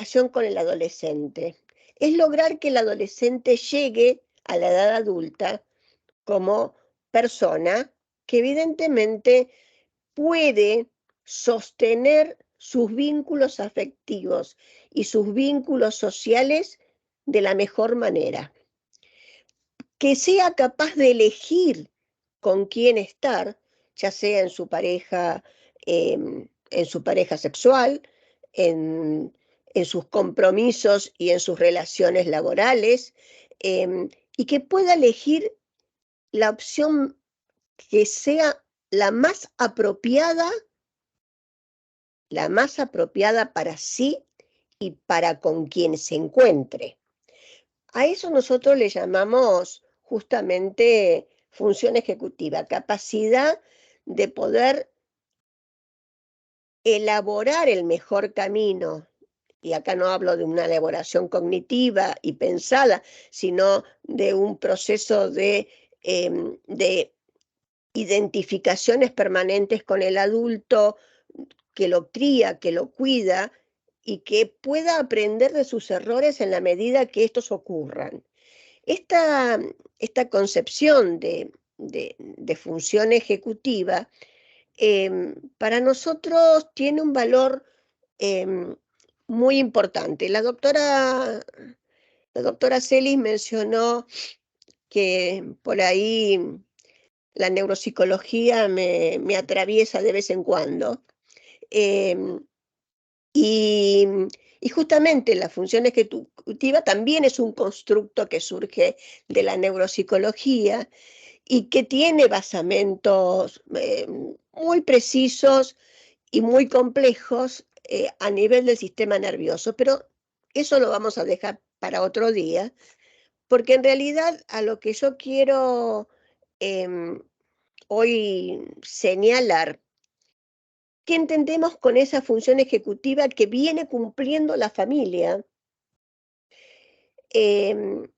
relación con el adolescente. Es lograr que el adolescente llegue a la edad adulta como persona que evidentemente puede sostener sus vínculos afectivos y sus vínculos sociales de la mejor manera. Que sea capaz de elegir con quién estar, ya sea en su pareja sexual, en, en sus compromisos y en sus relaciones laborales, y que pueda elegir la opción que sea la más apropiada para sí y para con quien se encuentre. A eso nosotros le llamamos justamente función ejecutiva, capacidad de poder elaborar el mejor camino. Y acá no hablo de una elaboración cognitiva y pensada, sino de un proceso de identificaciones permanentes con el adulto que lo cría, que lo cuida y que pueda aprender de sus errores en la medida que estos ocurran. Esta, esta concepción de función ejecutiva para nosotros tiene un valor muy importante. La doctora Celis mencionó que por ahí la neuropsicología me atraviesa de vez en cuando. em, y, y justamente la función ejecutiva también es un constructo que surge de la neuropsicología y que tiene basamentos muy precisos y muy complejos a nivel del sistema nervioso, pero eso lo vamos a dejar para otro día, porque en realidad a lo que yo quiero em, hoy señalar, ¿qué entendemos con esa función ejecutiva que viene cumpliendo la familia em,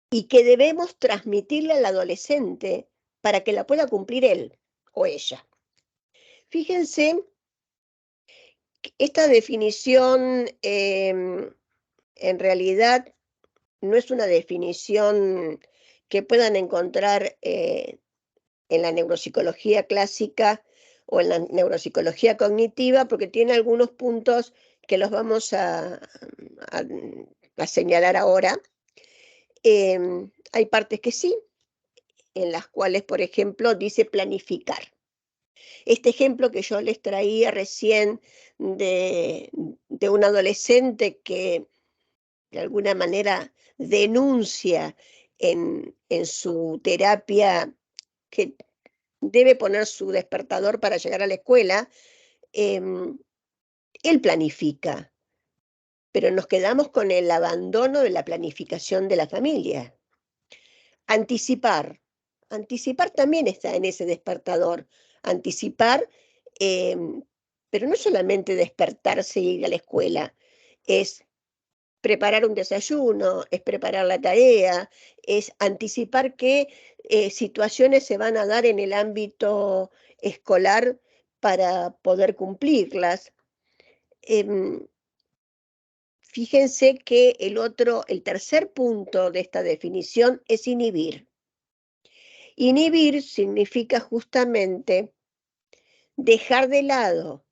y que debemos transmitirle al adolescente para que la pueda cumplir él o ella? Fíjense, esta definición en realidad no es una definición que puedan encontrar en la neuropsicología clásica o en la neuropsicología cognitiva, porque tiene algunos puntos que los vamos a, a señalar ahora. Hay partes que sí, en las cuales, por ejemplo, dice planificar. Este ejemplo que yo les traía recién de un adolescente que de alguna manera denuncia en su terapia que debe poner su despertador para llegar a la escuela, em, él planifica, pero nos quedamos con el abandono de la planificación de la familia. Anticipar. Anticipar también está en ese despertador. Anticipar, em, pero no solamente despertarse y ir a la escuela, es preparar un desayuno, es preparar la tarea, es anticipar qué situaciones se van a dar en el ámbito escolar para poder cumplirlas. Em, Fíjense que el tercer punto de esta definición es inhibir. Inhibir significa justamente dejar de lado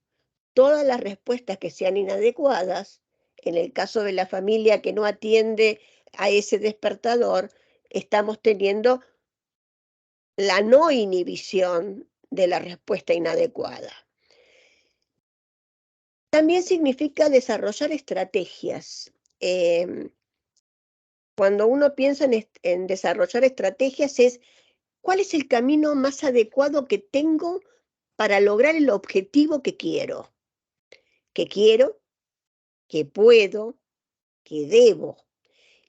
todas las respuestas que sean inadecuadas. En el caso de la familia que no atiende a ese despertador, estamos teniendo la no inhibición de la respuesta inadecuada. También significa desarrollar estrategias. Cuando uno piensa en desarrollar estrategias es cuál es el camino más adecuado que tengo para lograr el objetivo que que puedo, que debo.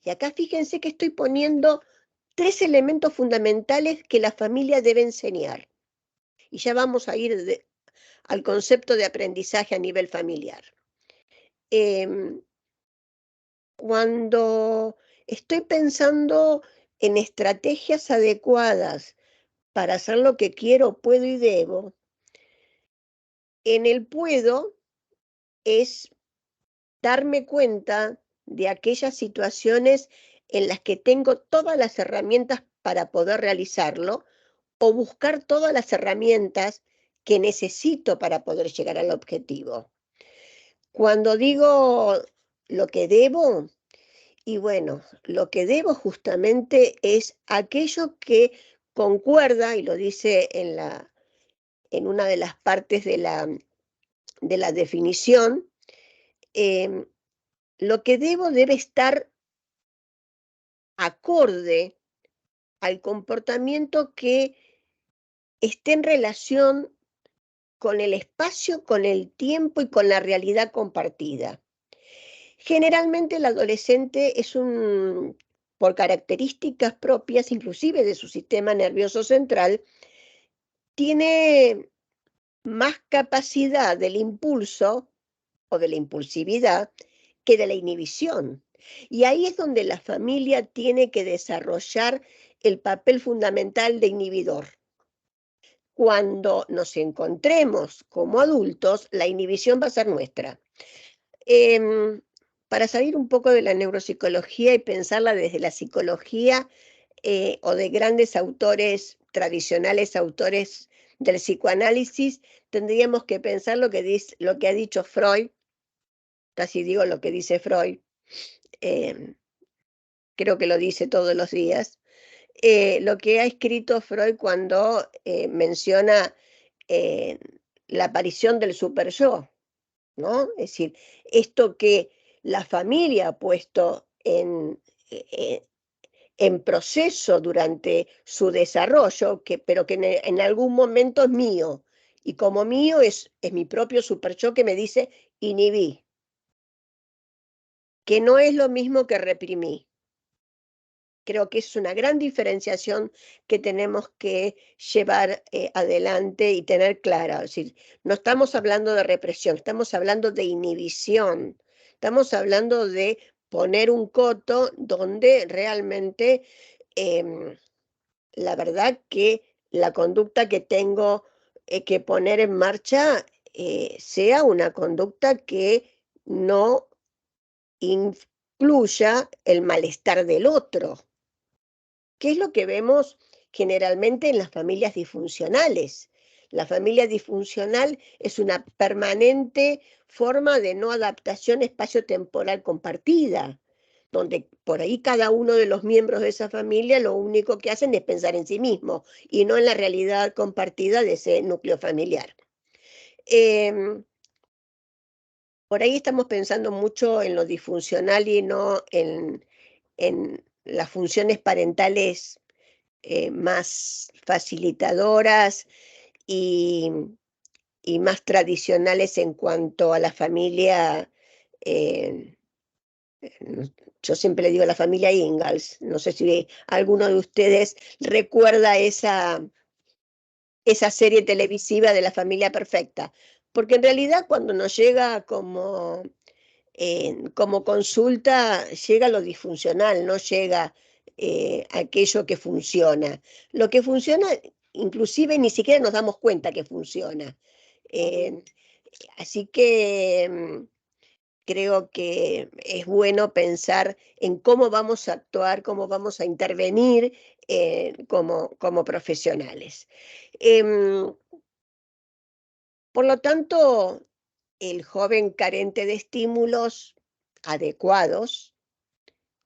Y acá fíjense que estoy poniendo tres elementos fundamentales que la familia debe enseñar. Y ya vamos a ir al concepto de aprendizaje a nivel familiar. Em, Cuando estoy pensando en estrategias adecuadas para hacer lo que quiero, puedo y debo, en el puedo es darme cuenta de aquellas situaciones en las que tengo todas las herramientas para poder realizarlo o buscar todas las herramientas que necesito para poder llegar al objetivo. Cuando digo lo que debo, y bueno, lo que debo justamente es aquello que concuerda, y lo dice en una de las partes de la definición, em, lo que debo debe estar acorde al comportamiento que esté en relación con el espacio, con el tiempo y con la realidad compartida. Generalmente el adolescente es por características propias, inclusive de su sistema nervioso central, tiene más capacidad del impulso o de la impulsividad que de la inhibición. Y ahí es donde la familia tiene que desarrollar el papel fundamental de inhibidor. Cuando nos encontremos como adultos, la inhibición va a ser nuestra. Em, para salir un poco de la neuropsicología y pensarla desde la psicología o de grandes autores tradicionales, autores del psicoanálisis, tendríamos que pensar lo que ha dicho Freud, casi digo lo que dice Freud, em, creo que lo dice todos los días, lo que ha escrito Freud cuando menciona eh, la aparición del super yo, ¿no? Es decir, esto que la familia ha puesto en proceso durante su desarrollo, pero que en algún momento es mío. Y como mío es mi propio super yo que me dice inhibí, que no es lo mismo que reprimí. Creo que es una gran diferenciación que tenemos que llevar adelante y tener clara. Es decir, no estamos hablando de represión, estamos hablando de inhibición, estamos hablando de poner un coto donde realmente la verdad que la conducta que tengo que poner en marcha sea una conducta que no incluya el malestar del otro. ¿Qué es lo que vemos generalmente en las familias disfuncionales? La familia disfuncional es una permanente forma de no adaptación espacio-temporal compartida, donde por ahí cada uno de los miembros de esa familia lo único que hacen es pensar en sí mismo y no en la realidad compartida de ese núcleo familiar. Em, por ahí estamos pensando mucho en lo disfuncional y no en las funciones parentales más facilitadoras y, y más tradicionales en cuanto a la familia. eh, no- yo siempre le digo la familia Ingalls. No sé si alguno de ustedes recuerda esa serie televisiva de la familia perfecta, porque en realidad cuando nos llega como consulta llega lo disfuncional, no llega aquello que funciona. Lo que funciona, inclusive ni siquiera nos damos cuenta que funciona. Eh, así que creo que es bueno pensar en cómo vamos a actuar, cómo vamos a intervenir como profesionales. Em, por lo tanto, el joven carente de estímulos adecuados,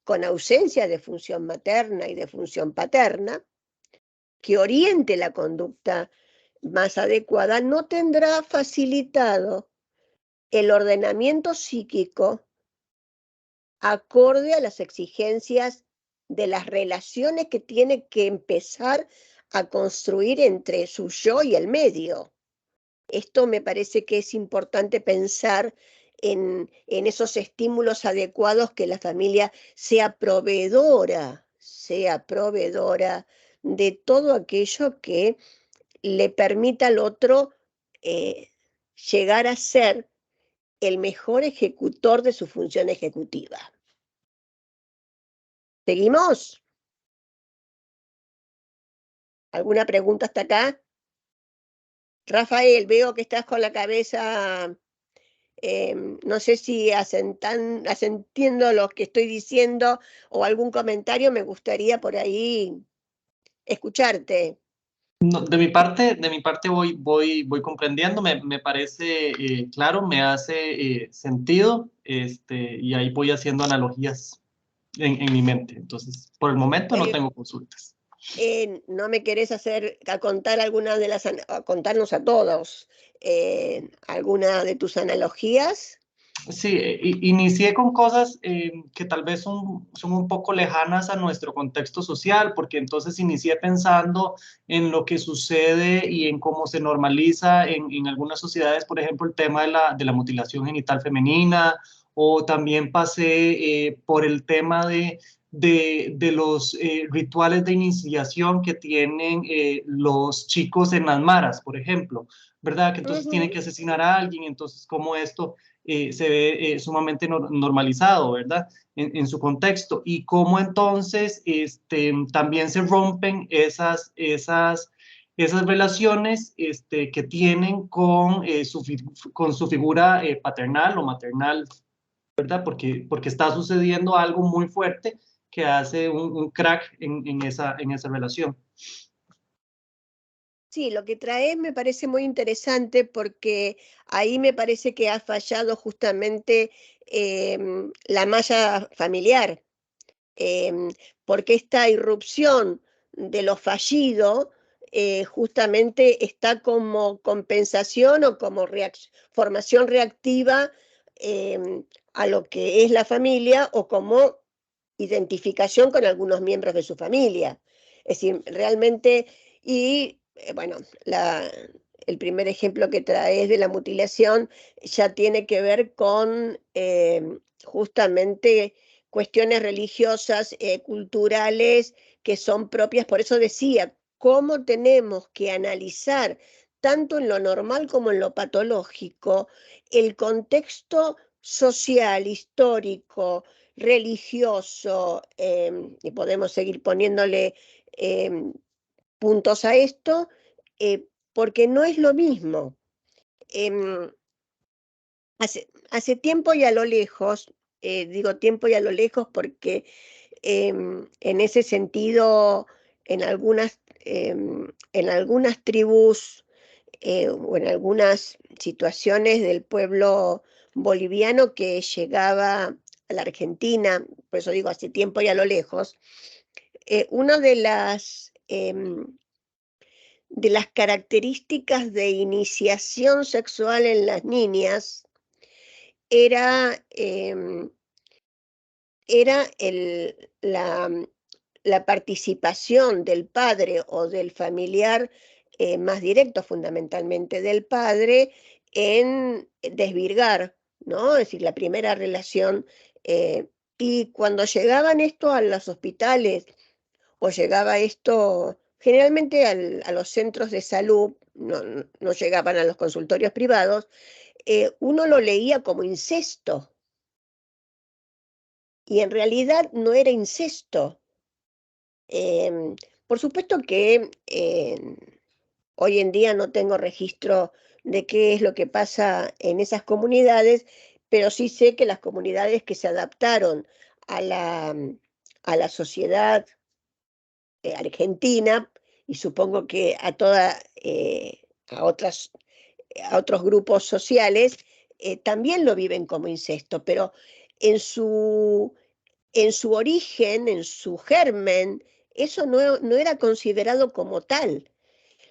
con ausencia de función materna y de función paterna, que oriente la conducta más adecuada, no tendrá facilitado el ordenamiento psíquico acorde a las exigencias de las relaciones que tiene que empezar a construir entre su yo y el medio. Esto me parece que es importante pensar en esos estímulos adecuados, que la familia sea proveedora de todo aquello que le permita al otro eh, llegar a ser el mejor ejecutor de su función ejecutiva. ¿Seguimos? ¿Alguna pregunta hasta acá? Rafael, veo que estás con la cabeza No sé si asentiendo lo que estoy diciendo o algún comentario, me gustaría por ahí escucharte. No, de mi parte voy comprendiendo, me parece claro, me hace sentido, y ahí voy haciendo analogías en mi mente. Entonces, por el momento no Eh, tengo consultas. ¿No me querés a contar alguna de a contarnos a todos alguna de tus analogías? Sí, inicié con cosas que tal vez son un poco lejanas a nuestro contexto social, porque entonces inicié pensando en lo que sucede y en cómo se normaliza en algunas sociedades, por ejemplo, el tema de la mutilación genital femenina, o también pasé por el tema de los rituales de iniciación que tienen los chicos en las maras, por ejemplo, ¿verdad? Que entonces tienen Ujú. que asesinar a alguien, entonces cómo esto se ve sumamente normalizado, ¿verdad? En su contexto. Y cómo entonces también se rompen esas relaciones que tienen con su figura paternal o maternal, ¿verdad? Porque está sucediendo algo muy fuerte que hace un crack en esa relación. Sí, lo que traes me parece muy interesante porque ahí me parece que ha fallado justamente la malla familiar, em, porque esta irrupción de lo fallido justamente está como compensación o como formación reactiva a lo que es la familia o como identificación con algunos miembros de su familia. Es decir, realmente, y bueno, el primer ejemplo que traes de la mutilación ya tiene que ver con justamente cuestiones religiosas, culturales, que son propias. Por eso decía, cómo tenemos que analizar, tanto en lo normal como en lo patológico, el contexto social, histórico, religioso, y podemos seguir poniéndole em, puntos a esto, porque no es lo mismo. Em, hace tiempo y a lo lejos, digo tiempo y a lo lejos porque en ese sentido, en algunas tribus o en algunas situaciones del pueblo boliviano que llegaba a la Argentina, por eso digo hace tiempo y a lo lejos, una de las características de iniciación sexual en las niñas era, era la participación del padre o del familiar más directo, fundamentalmente del padre, en desvirgar, ¿no? Es decir, la primera relación. eh, y cuando llegaban esto a los hospitales o llegaba esto generalmente a los centros de salud, no llegaban a los consultorios privados, uno lo leía como incesto y en realidad no era incesto. Em, por supuesto que hoy en día no tengo registro de qué es lo que pasa en esas comunidades, pero sí sé que las comunidades que se adaptaron a a la sociedad argentina, y supongo que a a otros grupos sociales, también lo viven como incesto, pero en en su origen, en su germen, eso no era considerado como tal.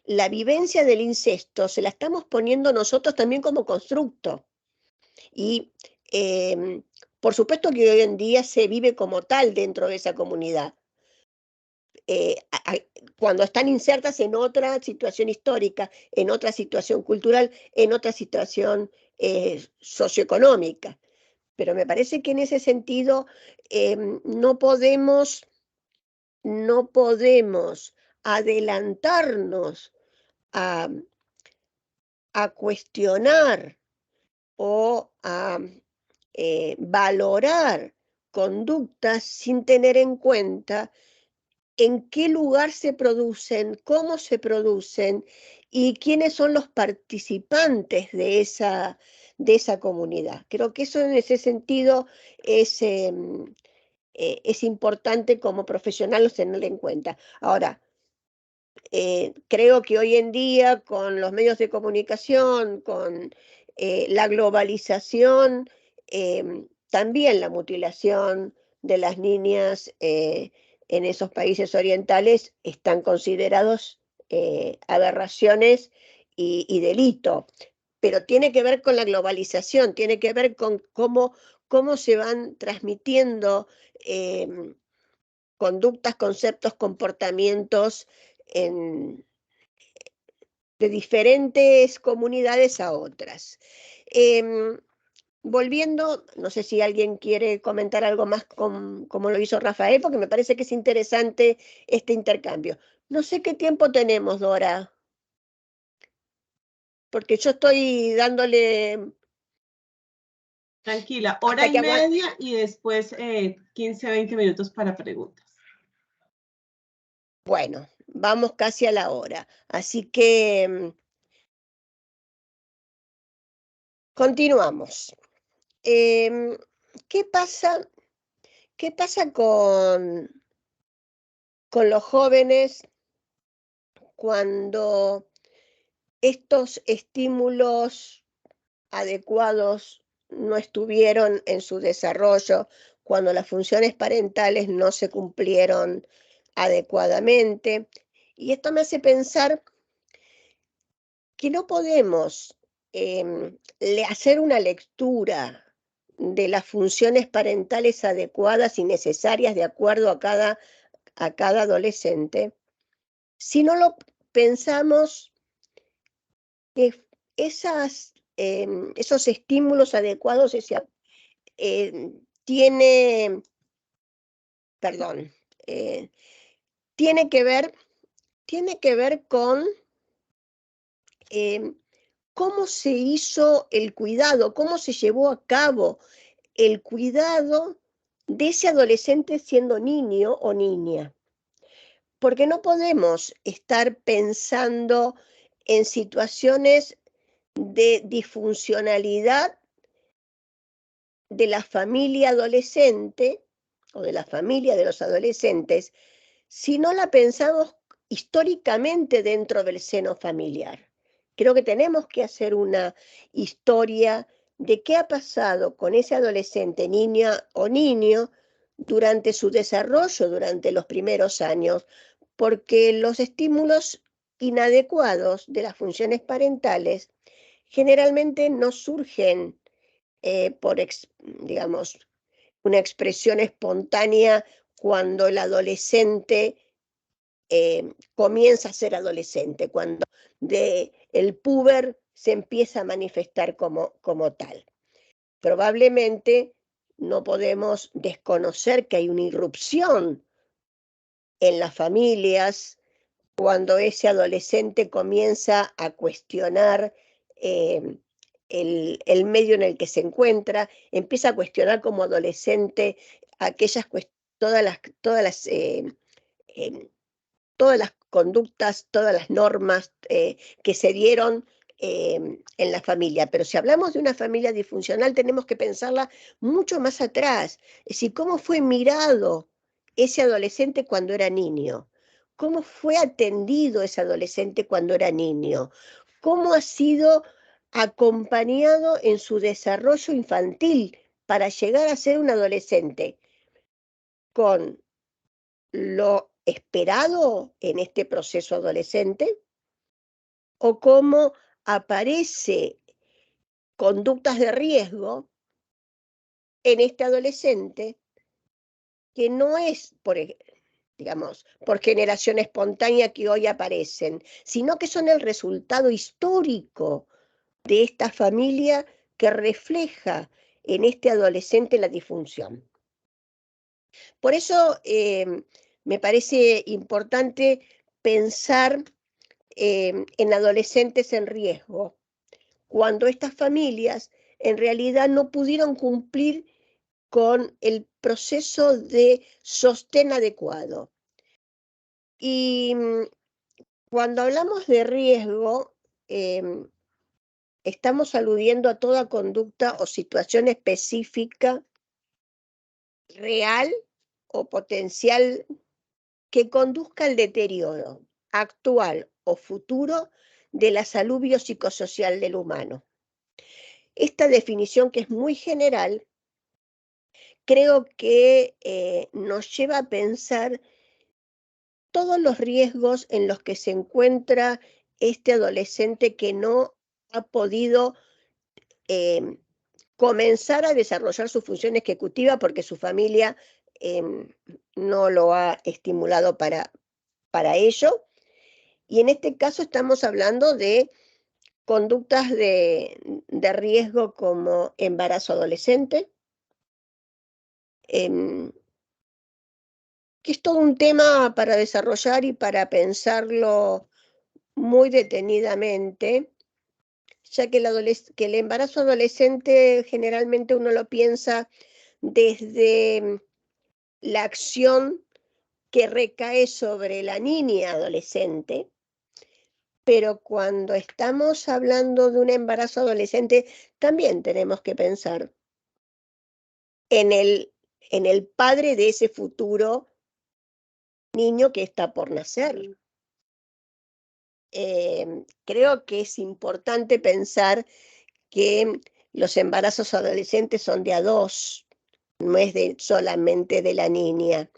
La vivencia del incesto se la estamos poniendo nosotros también como constructo. Y em, por supuesto que hoy en día se vive como tal dentro de esa comunidad. eh, a- a- Cuando están insertas en otra situación histórica, en otra situación cultural, en otra situación socioeconómica. Pero me parece que en ese sentido no podemos adelantarnos a, a cuestionar o a valorar conductas sin tener en cuenta en qué lugar se producen, cómo se producen y quiénes son los participantes de esa comunidad. Creo que eso en ese sentido es importante como profesionales tenerlo en cuenta. Ahora, creo que hoy en día con los medios de comunicación, con la globalización, también la mutilación de las niñas en esos países orientales están considerados aberraciones y delito. Pero tiene que ver con la globalización, tiene que ver con cómo se van transmitiendo conductas, conceptos, comportamientos de diferentes comunidades a otras. Volviendo, no sé si alguien quiere comentar algo más como lo hizo Rafael, porque me parece que es interesante este intercambio. No sé qué tiempo tenemos, Dora, porque yo estoy dándole... Tranquila, hora y media y después 15, 20 minutos para preguntas. Bueno, vamos casi a la hora, así que continuamos. ¿Qué pasa con los jóvenes cuando estos estímulos adecuados no estuvieron en su desarrollo, cuando las funciones parentales no se cumplieron adecuadamente? Y esto me hace pensar que no podemos hacer una lectura de las funciones parentales adecuadas y necesarias de acuerdo a cada adolescente, si no lo pensamos que esos estímulos adecuados tiene, perdón, tiene que ver con cómo se hizo el cuidado, cómo se llevó a cabo el cuidado de ese adolescente siendo niño o niña. Porque no podemos estar pensando en situaciones de disfuncionalidad de la familia adolescente o de la familia de los adolescentes si no la pensamos históricamente dentro del seno familiar. Creo que tenemos que hacer una historia de qué ha pasado con ese adolescente, niña o niño, durante su desarrollo, durante los primeros años, porque los estímulos inadecuados de las funciones parentales generalmente no surgen digamos, una expresión espontánea cuando el adolescente comienza a ser adolescente, cuando el puber se empieza a manifestar como tal. Probablemente no podemos desconocer que hay una irrupción en las familias cuando ese adolescente comienza a cuestionar el medio en el que se encuentra, empieza a cuestionar como adolescente todas las conductas, todas las normas que se dieron en la familia. Pero si hablamos de una familia disfuncional, tenemos que pensarla mucho más atrás. Es decir, cómo fue mirado ese adolescente cuando era niño, cómo fue atendido ese adolescente cuando era niño, cómo ha sido acompañado en su desarrollo infantil para llegar a ser un adolescente con lo esperado en este proceso adolescente, o cómo aparece conductas de riesgo en este adolescente que no es por generación espontánea que hoy aparecen, sino que son el resultado histórico de esta familia que refleja en este adolescente la disfunción. Por eso me parece importante pensar en adolescentes en riesgo, cuando estas familias en realidad no pudieron cumplir con el proceso de sostén adecuado. Y cuando hablamos de riesgo, estamos aludiendo a toda conducta o situación específica, real o potencial, que conduzca al deterioro actual o futuro de la salud biopsicosocial del humano. Esta definición, que es muy general, creo que nos lleva a pensar todos los riesgos en los que se encuentra este adolescente que no ha podido comenzar a desarrollar su función ejecutiva porque su familia no lo ha estimulado para ello. Y en este caso estamos hablando de conductas de riesgo como embarazo adolescente, que es todo un tema para desarrollar y para pensarlo muy detenidamente, ya que el embarazo adolescente generalmente uno lo piensa desde la acción que recae sobre la niña adolescente, pero cuando estamos hablando de un embarazo adolescente, también tenemos que pensar en el padre de ese futuro niño que está por nacer. Creo que es importante pensar que los embarazos adolescentes son de a dos, no es solamente de la niña.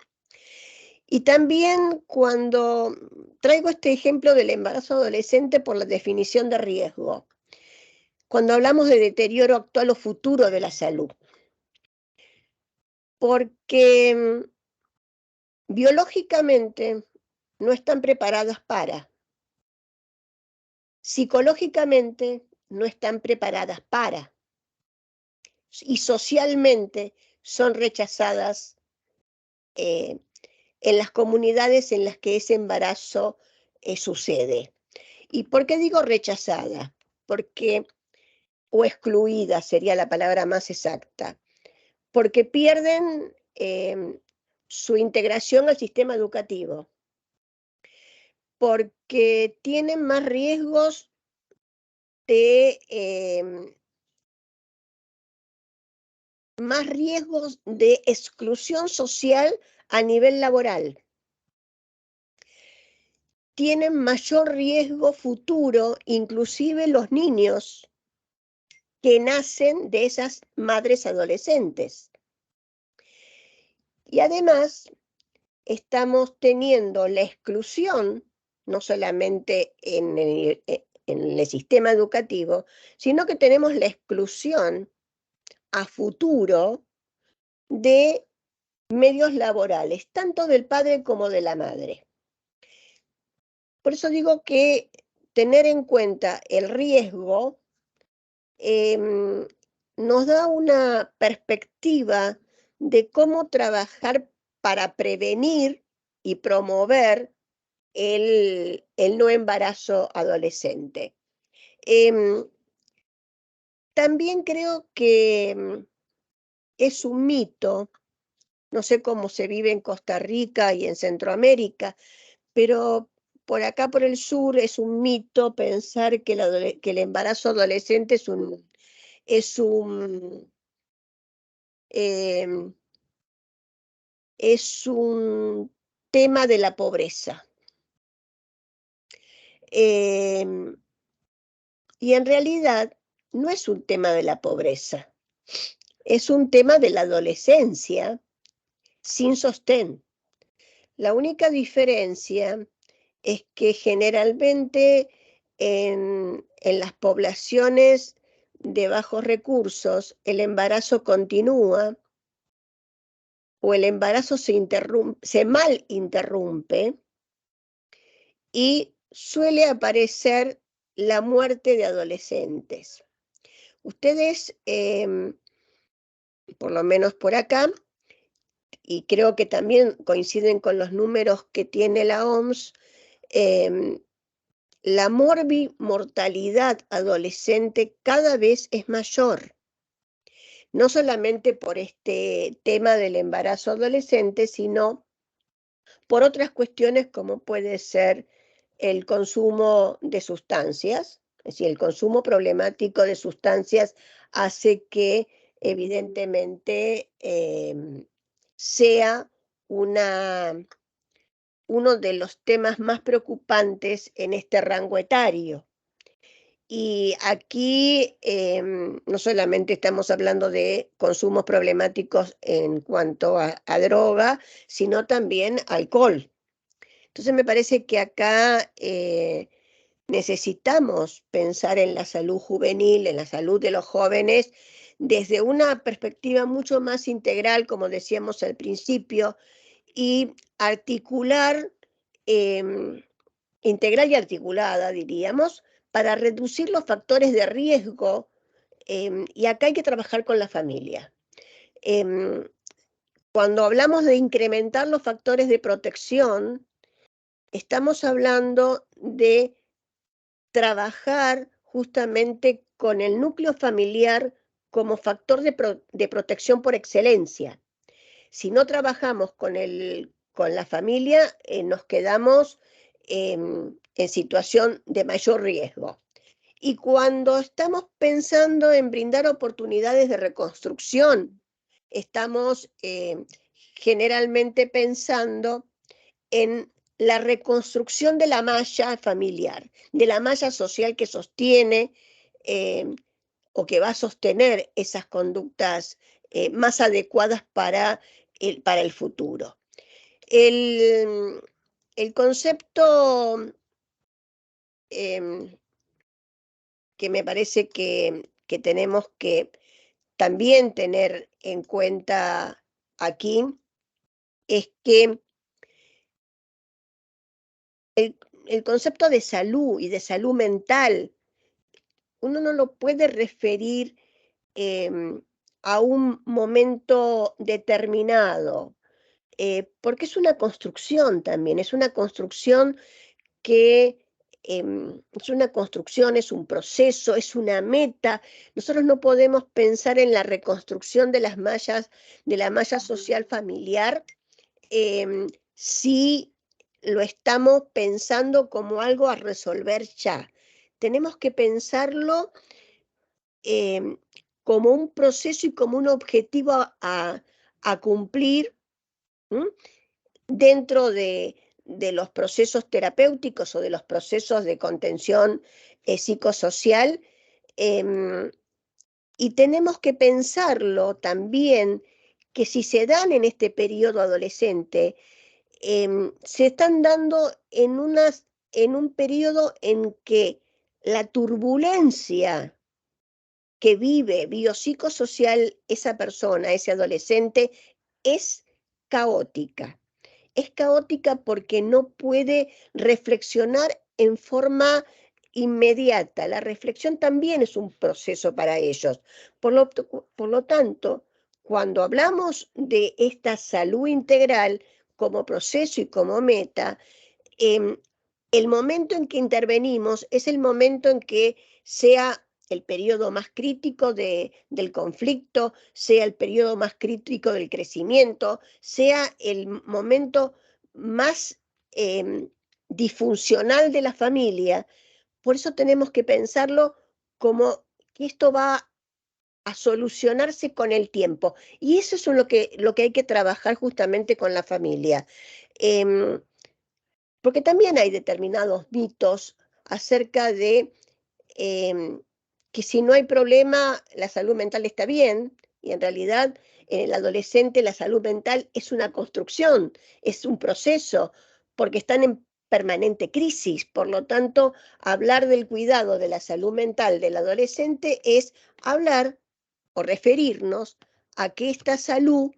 Y también cuando traigo este ejemplo del embarazo adolescente por la definición de riesgo, cuando hablamos de deterioro actual o futuro de la salud, porque biológicamente no están preparadas para, psicológicamente no están preparadas para, y socialmente son rechazadas en las comunidades en las que ese embarazo sucede. ¿Y por qué digo rechazada? O excluida sería la palabra más exacta, porque pierden su integración al sistema educativo, porque tienen más riesgos de exclusión social a nivel laboral. Tienen mayor riesgo futuro, inclusive los niños que nacen de esas madres adolescentes. Y además estamos teniendo la exclusión, no solamente en el sistema educativo, sino que tenemos la exclusión a futuro de medios laborales, tanto del padre como de la madre. Por eso digo que tener en cuenta el riesgo nos da una perspectiva de cómo trabajar para prevenir y promover el no embarazo adolescente. También creo que es un mito, no sé cómo se vive en Costa Rica y en Centroamérica, pero por acá, por el sur, es un mito pensar que el embarazo adolescente es un tema de la pobreza. Y en realidad no es un tema de la pobreza, es un tema de la adolescencia sin sostén. La única diferencia es que generalmente en las poblaciones de bajos recursos el embarazo continúa o el embarazo se mal interrumpe y suele aparecer la muerte de adolescentes. Ustedes, por lo menos por acá, y creo que también coinciden con los números que tiene la OMS, la mortalidad adolescente cada vez es mayor. No solamente por este tema del embarazo adolescente, sino por otras cuestiones como puede ser el consumo de sustancias, Es decir, el consumo problemático de sustancias hace que evidentemente sea uno de los temas más preocupantes en este rango etario. Y aquí no solamente estamos hablando de consumos problemáticos en cuanto a droga, sino también alcohol. Entonces me parece que acá necesitamos pensar en la salud juvenil, en la salud de los jóvenes, desde una perspectiva mucho más integral, como decíamos al principio, y articular, integral y articulada, diríamos, para reducir los factores de riesgo, y acá hay que trabajar con la familia. Cuando hablamos de incrementar los factores de protección, estamos hablando de trabajar justamente con el núcleo familiar como factor de protección por excelencia. Si no trabajamos con la familia, nos quedamos en situación de mayor riesgo. Y cuando estamos pensando en brindar oportunidades de reconstrucción, estamos generalmente pensando en la reconstrucción de la malla familiar, de la malla social que sostiene o que va a sostener esas conductas más adecuadas para el futuro. El concepto que me parece que tenemos que también tener en cuenta aquí es que el concepto de salud y de salud mental, uno no lo puede referir a un momento determinado, porque es una construcción también, es una construcción que es una construcción, es un proceso, es una meta. Nosotros no podemos pensar en la reconstrucción de las mallas, de la malla social familiar, si lo estamos pensando como algo a resolver ya. Tenemos que pensarlo como un proceso y como un objetivo a cumplir, ¿m? Dentro de los procesos terapéuticos o de los procesos de contención psicosocial, y tenemos que pensarlo también que si se dan en este periodo adolescente, se están dando en un periodo en que la turbulencia que vive biopsicosocial esa persona, ese adolescente, es caótica. Es caótica porque no puede reflexionar en forma inmediata. La reflexión también es un proceso para ellos. Por lo tanto, cuando hablamos de esta salud integral como proceso y como meta, el momento en que intervenimos es el momento en que sea el periodo más crítico del conflicto, sea el periodo más crítico del crecimiento, sea el momento más disfuncional de la familia. Por eso tenemos que pensarlo como que esto va a solucionarse con el tiempo. Y eso es lo que hay que trabajar justamente con la familia. Porque también hay determinados mitos acerca de que si no hay problema, la salud mental está bien, y en realidad en el adolescente la salud mental es una construcción, es un proceso, porque están en permanente crisis. Por lo tanto, hablar del cuidado de la salud mental del adolescente es hablar o referirnos a que esta salud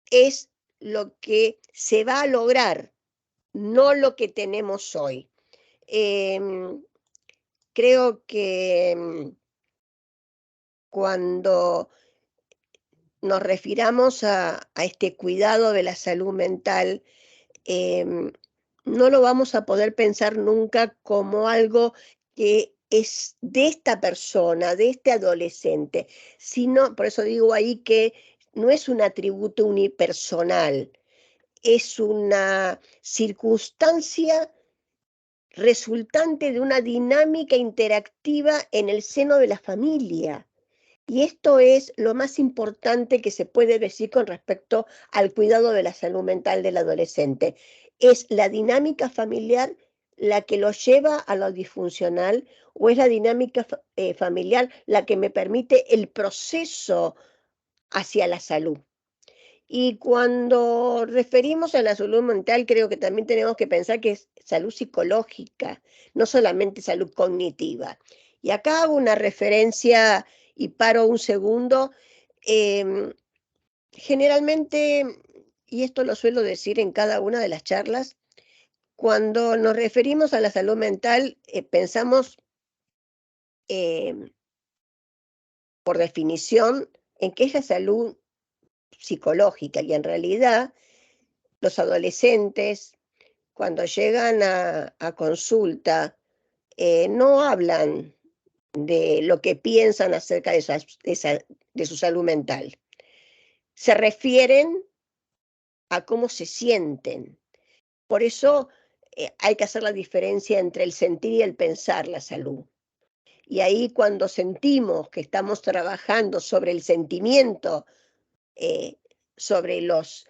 es lo que se va a lograr, no lo que tenemos hoy. Creo que cuando nos refiramos a este cuidado de la salud mental, no lo vamos a poder pensar nunca como algo que es de esta persona, de este adolescente, sino, por eso digo ahí que no es un atributo unipersonal, es una circunstancia resultante de una dinámica interactiva en el seno de la familia. Y esto es lo más importante que se puede decir con respecto al cuidado de la salud mental del adolescente. ¿Es la dinámica familiar la que lo lleva a lo disfuncional o es la dinámica familiar la que me permite el proceso hacia la salud? Y cuando referimos a la salud mental, creo que también tenemos que pensar que es salud psicológica, no solamente salud cognitiva. Y acá hago una referencia y paro un segundo. Generalmente, y esto lo suelo decir en cada una de las charlas, cuando nos referimos a la salud mental, pensamos, por definición, en que es la salud psicológica y en realidad los adolescentes, cuando llegan a consulta, no hablan de lo que piensan acerca de su salud mental. Se refieren a cómo se sienten. Por eso hay que hacer la diferencia entre el sentir y el pensar la salud. Y ahí cuando sentimos que estamos trabajando sobre el sentimiento, sobre los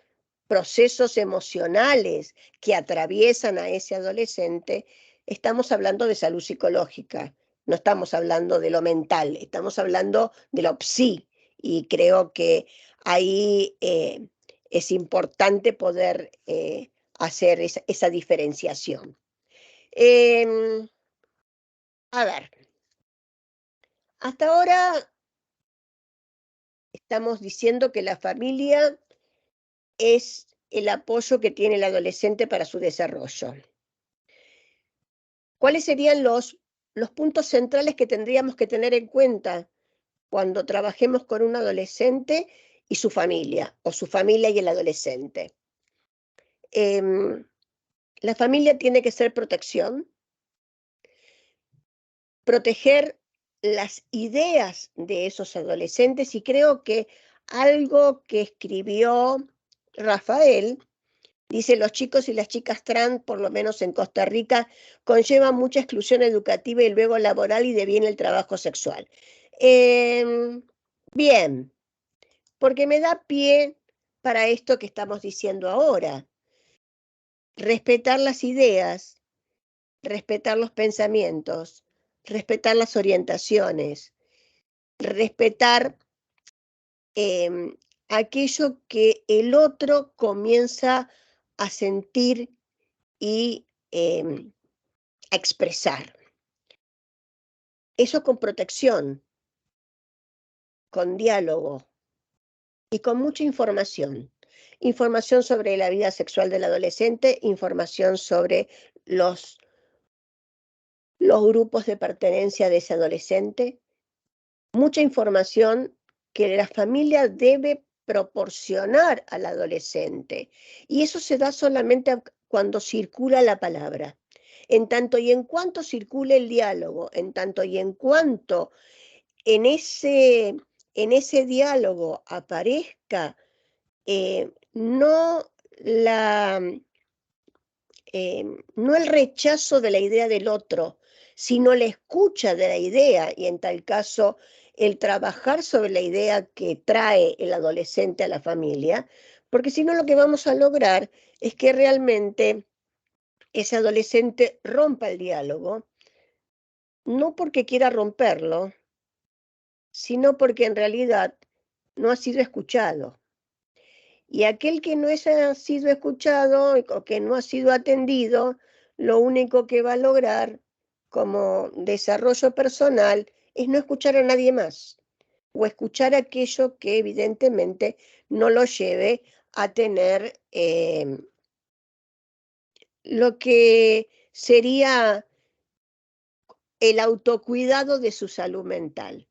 procesos emocionales que atraviesan a ese adolescente, estamos hablando de salud psicológica, no estamos hablando de lo mental, estamos hablando de lo psi, y creo que ahí es importante poder hacer esa diferenciación. A ver, hasta ahora estamos diciendo que la familia es el apoyo que tiene el adolescente para su desarrollo. ¿Cuáles serían los puntos centrales que tendríamos que tener en cuenta cuando trabajemos con un adolescente y su familia, o su familia y el adolescente? La familia tiene que ser protección, proteger las ideas de esos adolescentes, y creo que algo que escribió Rafael dice: los chicos y las chicas trans, por lo menos en Costa Rica, conllevan mucha exclusión educativa y luego laboral y deviene el trabajo sexual. Bien, porque me da pie para esto que estamos diciendo ahora. Respetar las ideas, respetar los pensamientos, respetar las orientaciones, respetar aquello que el otro comienza a sentir y a expresar. Eso con protección, con diálogo y con mucha información. Información sobre la vida sexual del adolescente, información sobre los grupos de pertenencia de ese adolescente, mucha información que la familia debe proporcionar al adolescente. Y eso se da solamente cuando circula la palabra. En tanto y en cuanto circule el diálogo, en tanto y en cuanto en ese diálogo aparezca no el rechazo de la idea del otro, sino la escucha de la idea, y en tal caso el trabajar sobre la idea que trae el adolescente a la familia, porque si no lo que vamos a lograr es que realmente ese adolescente rompa el diálogo, no porque quiera romperlo, sino porque en realidad no ha sido escuchado. Y aquel que no ha sido escuchado o que no ha sido atendido, lo único que va a lograr como desarrollo personal es no escuchar a nadie más, o escuchar aquello que evidentemente no lo lleve a tener lo que sería el autocuidado de su salud mental,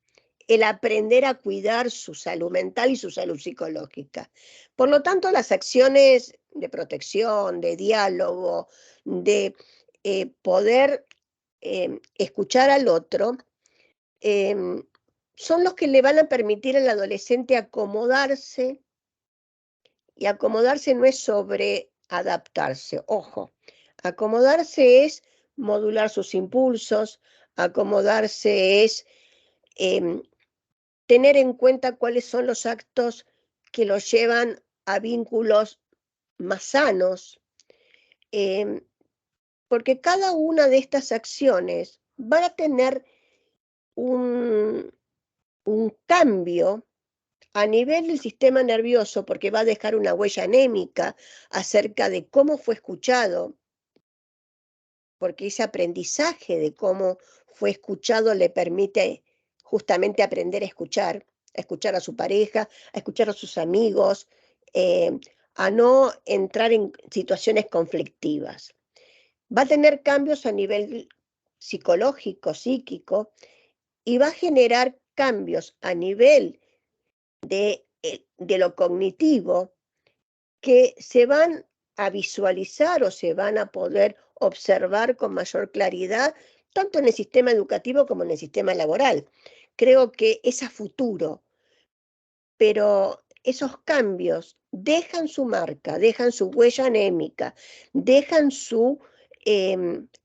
el aprender a cuidar su salud mental y su salud psicológica. Por lo tanto, las acciones de protección, de diálogo, de poder escuchar al otro, son los que le van a permitir al adolescente acomodarse, y acomodarse no es sobre adaptarse, ojo, acomodarse es modular sus impulsos, acomodarse es tener en cuenta cuáles son los actos que los llevan a vínculos más sanos, porque cada una de estas acciones va a tener un cambio a nivel del sistema nervioso, porque va a dejar una huella anémica acerca de cómo fue escuchado, porque ese aprendizaje de cómo fue escuchado le permite justamente aprender a escuchar a su pareja, a escuchar a sus amigos, a no entrar en situaciones conflictivas. Va a tener cambios a nivel psicológico, psíquico, y va a generar cambios a nivel de lo cognitivo que se van a visualizar o se van a poder observar con mayor claridad, tanto en el sistema educativo como en el sistema laboral. Creo que es a futuro, pero esos cambios dejan su marca, dejan su huella anémica, dejan su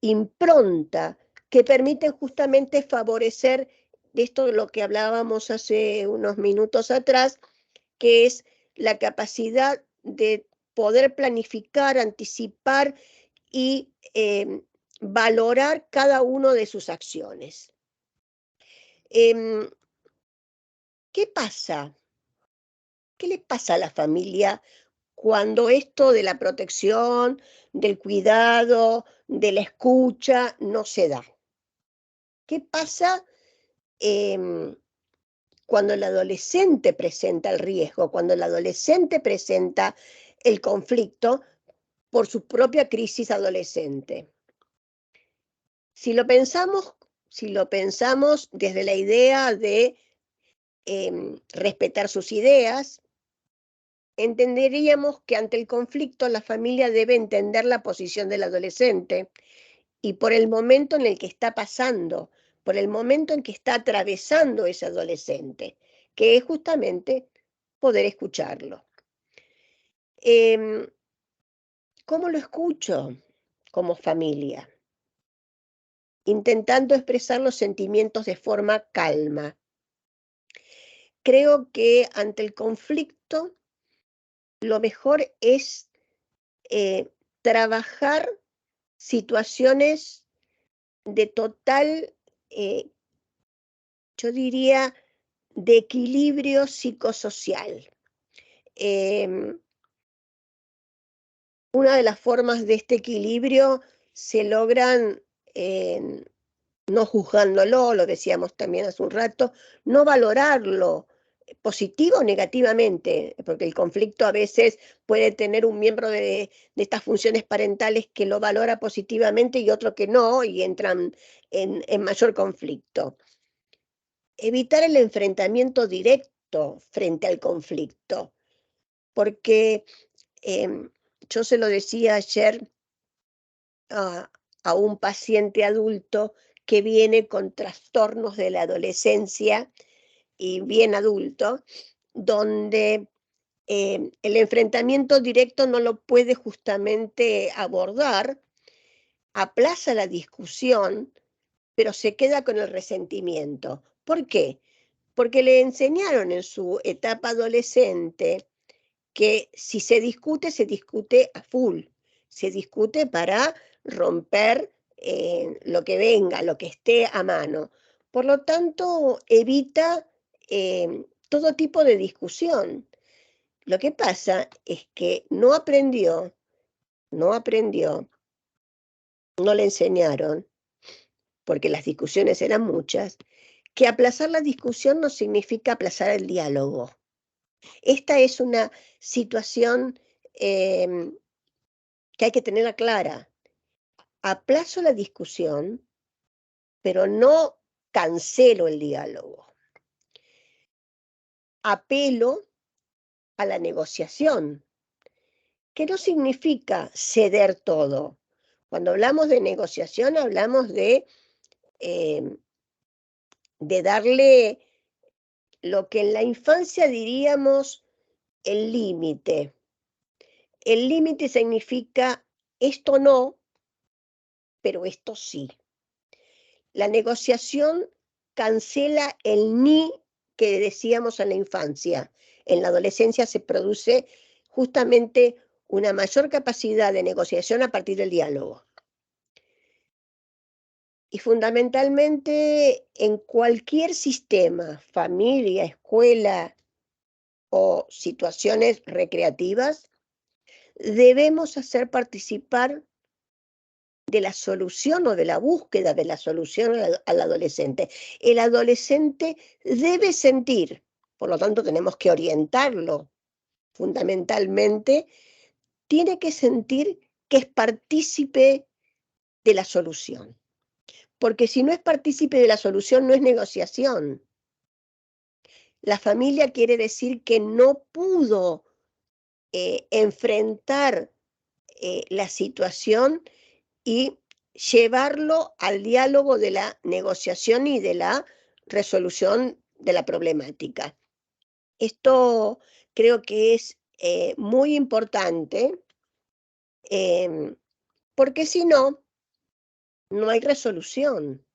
impronta que permiten justamente favorecer esto de lo que hablábamos hace unos minutos atrás, que es la capacidad de poder planificar, anticipar y valorar cada una de sus acciones. ¿Qué pasa? ¿Qué le pasa a la familia cuando esto de la protección, del cuidado, de la escucha no se da? ¿Qué pasa cuando el adolescente presenta el riesgo, cuando el adolescente presenta el conflicto por su propia crisis adolescente? Si lo pensamos desde la idea de respetar sus ideas, entenderíamos que ante el conflicto la familia debe entender la posición del adolescente y por el momento en el que está pasando, por el momento en que está atravesando ese adolescente, que es justamente poder escucharlo. ¿Cómo lo escucho como familia? Intentando expresar los sentimientos de forma calma. Creo que ante el conflicto lo mejor es trabajar situaciones de total, yo diría, de equilibrio psicosocial. Una de las formas de este equilibrio se logran no juzgándolo, lo decíamos también hace un rato, no valorarlo positivo o negativamente, porque el conflicto a veces puede tener un miembro de estas funciones parentales que lo valora positivamente y otro que no, y entran en mayor conflicto. Evitar el enfrentamiento directo frente al conflicto, porque yo se lo decía ayer a un paciente adulto que viene con trastornos de la adolescencia y bien adulto, donde el enfrentamiento directo no lo puede justamente abordar, aplaza la discusión, pero se queda con el resentimiento. ¿Por qué? Porque le enseñaron en su etapa adolescente que si se discute a full, se discute para romper lo que venga, lo que esté a mano. Por lo tanto, evita todo tipo de discusión. Lo que pasa es que no aprendió, no le enseñaron, porque las discusiones eran muchas, que aplazar la discusión no significa aplazar el diálogo. Esta es una situación que hay que tenerla clara. Aplazo la discusión, pero no cancelo el diálogo. Apelo a la negociación, que no significa ceder todo. Cuando hablamos de negociación, hablamos de darle lo que en la infancia diríamos el límite. El límite significa esto no, pero esto sí. La negociación cancela el ni que decíamos en la infancia. En la adolescencia se produce justamente una mayor capacidad de negociación a partir del diálogo. Y fundamentalmente en cualquier sistema, familia, escuela o situaciones recreativas, debemos hacer participar de la solución o de la búsqueda de la solución al adolescente. El adolescente debe sentir, por lo tanto tenemos que orientarlo fundamentalmente, tiene que sentir que es partícipe de la solución. Porque si no es partícipe de la solución, no es negociación. La familia quiere decir que no pudo enfrentar la situación y llevarlo al diálogo de la negociación y de la resolución de la problemática. Esto creo que es muy importante, porque si no, no hay resolución.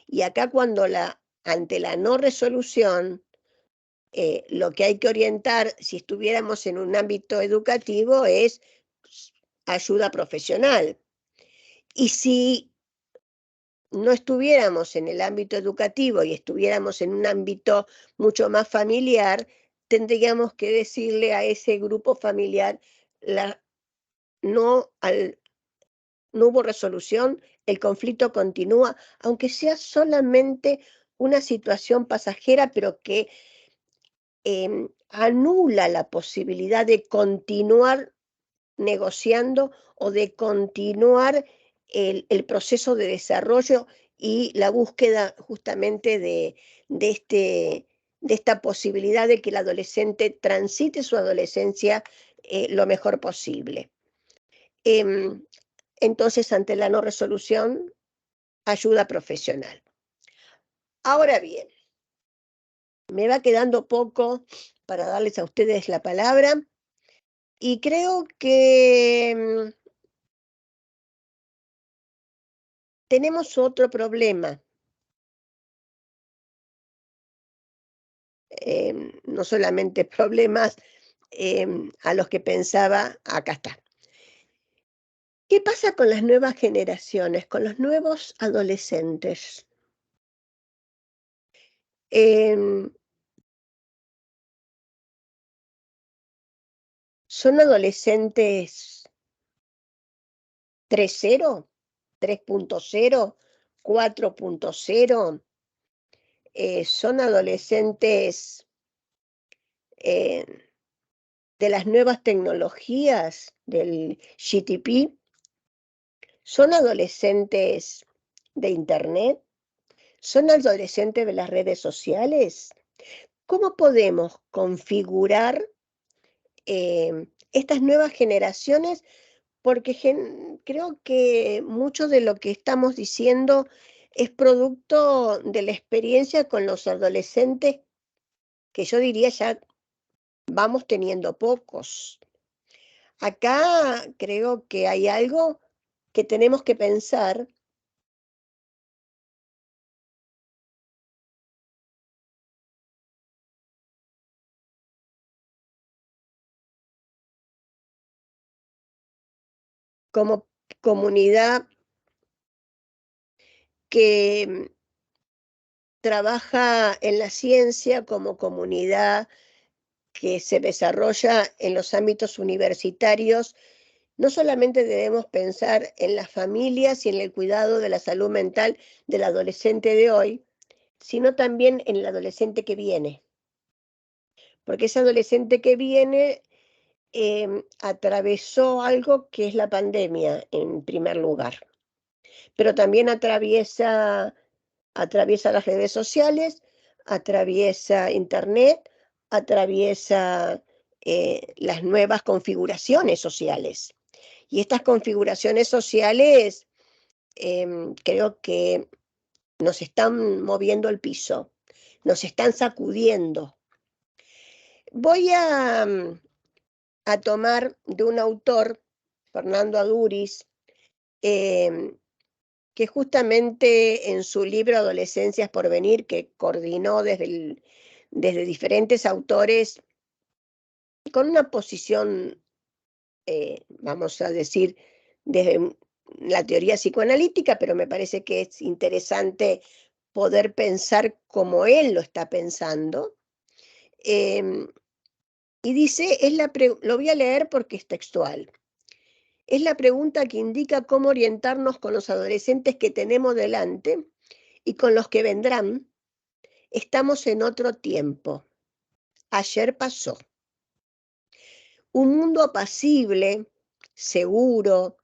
Y acá ante la no resolución, lo que hay que orientar, si estuviéramos en un ámbito educativo, es ayuda profesional. Y si no estuviéramos en el ámbito educativo y estuviéramos en un ámbito mucho más familiar, tendríamos que decirle a ese grupo familiar, no hubo resolución, el conflicto continúa, aunque sea solamente una situación pasajera, pero que anula la posibilidad de continuar negociando o de continuar el proceso de desarrollo y la búsqueda justamente de esta posibilidad de que el adolescente transite su adolescencia lo mejor posible. Entonces, ante la no resolución, ayuda profesional. Ahora bien, me va quedando poco para darles a ustedes la palabra y creo que tenemos otro problema. No solamente problemas a los que pensaba, acá está. ¿Qué pasa con las nuevas generaciones, con los nuevos adolescentes? ¿Son adolescentes 3.0, 3.0, 4.0? ¿Son adolescentes de las nuevas tecnologías, del GTP? ¿Son adolescentes de Internet? ¿Son adolescentes de las redes sociales? ¿Cómo podemos configurar estas nuevas generaciones? Porque creo que mucho de lo que estamos diciendo es producto de la experiencia con los adolescentes, que yo diría ya vamos teniendo pocos. Acá creo que hay algo que tenemos que pensar. Como comunidad que trabaja en la ciencia, como comunidad que se desarrolla en los ámbitos universitarios, no solamente debemos pensar en las familias y en el cuidado de la salud mental del adolescente de hoy, sino también en el adolescente que viene. Porque ese adolescente que viene atravesó algo que es la pandemia en primer lugar, pero también atraviesa las redes sociales, atraviesa Internet, atraviesa las nuevas configuraciones sociales. Y estas configuraciones sociales creo que nos están moviendo el piso, nos están sacudiendo. Voy a tomar de un autor, Fernando Aduriz, que justamente en su libro Adolescencias por Venir, que coordinó desde diferentes autores, con una posición, vamos a decir, desde la teoría psicoanalítica, pero me parece que es interesante poder pensar como él lo está pensando. Y dice, lo voy a leer porque es textual. Es la pregunta que indica cómo orientarnos con los adolescentes que tenemos delante y con los que vendrán. Estamos en otro tiempo. Ayer pasó. Un mundo apacible, seguro,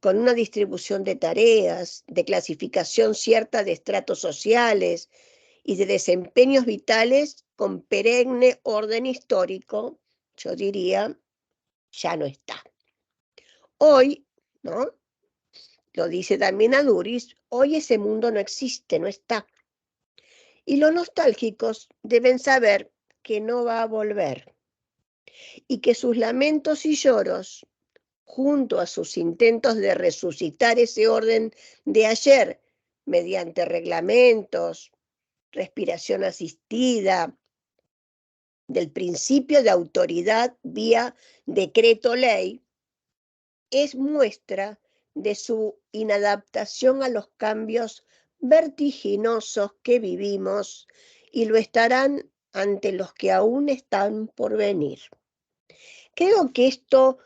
con una distribución de tareas, de clasificación cierta de estratos sociales y de desempeños vitales con perenne orden histórico, yo diría, ya no está. Hoy, ¿no? Lo dice también Aduris, hoy ese mundo no existe, no está. Y los nostálgicos deben saber que no va a volver y que sus lamentos y lloros, junto a sus intentos de resucitar ese orden de ayer mediante reglamentos, respiración asistida, del principio de autoridad vía decreto ley, es muestra de su inadaptación a los cambios vertiginosos que vivimos y lo estarán ante los que aún están por venir. Creo que esto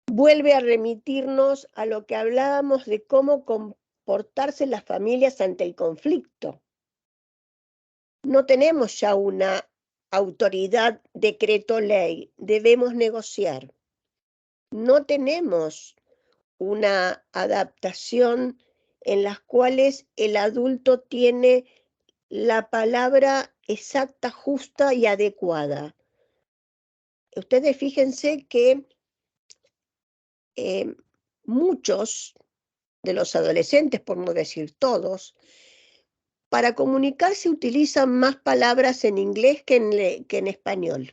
vuelve a remitirnos a lo que hablábamos de cómo comportarse las familias ante el conflicto. No tenemos ya una autoridad decreto ley, debemos negociar. No tenemos una adaptación en las cuales el adulto tiene la palabra exacta, justa y adecuada. Ustedes fíjense que muchos de los adolescentes, por no decir todos, para comunicarse utilizan más palabras en inglés que en español.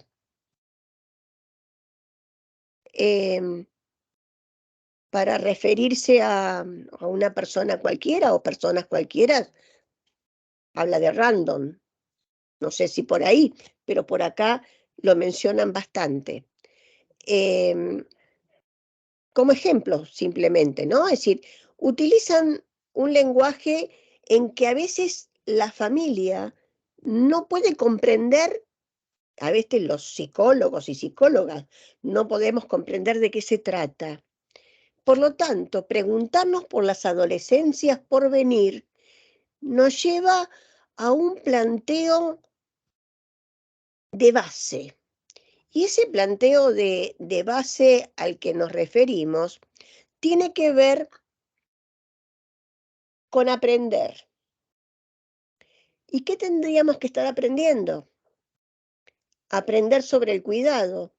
Para referirse a una persona cualquiera o personas cualquiera, habla de random. No sé si por ahí, pero por acá lo mencionan bastante. Como ejemplo, simplemente, ¿no? Es decir, utilizan un lenguaje en que a veces la familia no puede comprender, a veces los psicólogos y psicólogas no podemos comprender de qué se trata. Por lo tanto, preguntarnos por las adolescencias por venir nos lleva a un planteo de base. Y ese planteo de base al que nos referimos tiene que ver con aprender. ¿Y qué tendríamos que estar aprendiendo? Aprender sobre el cuidado,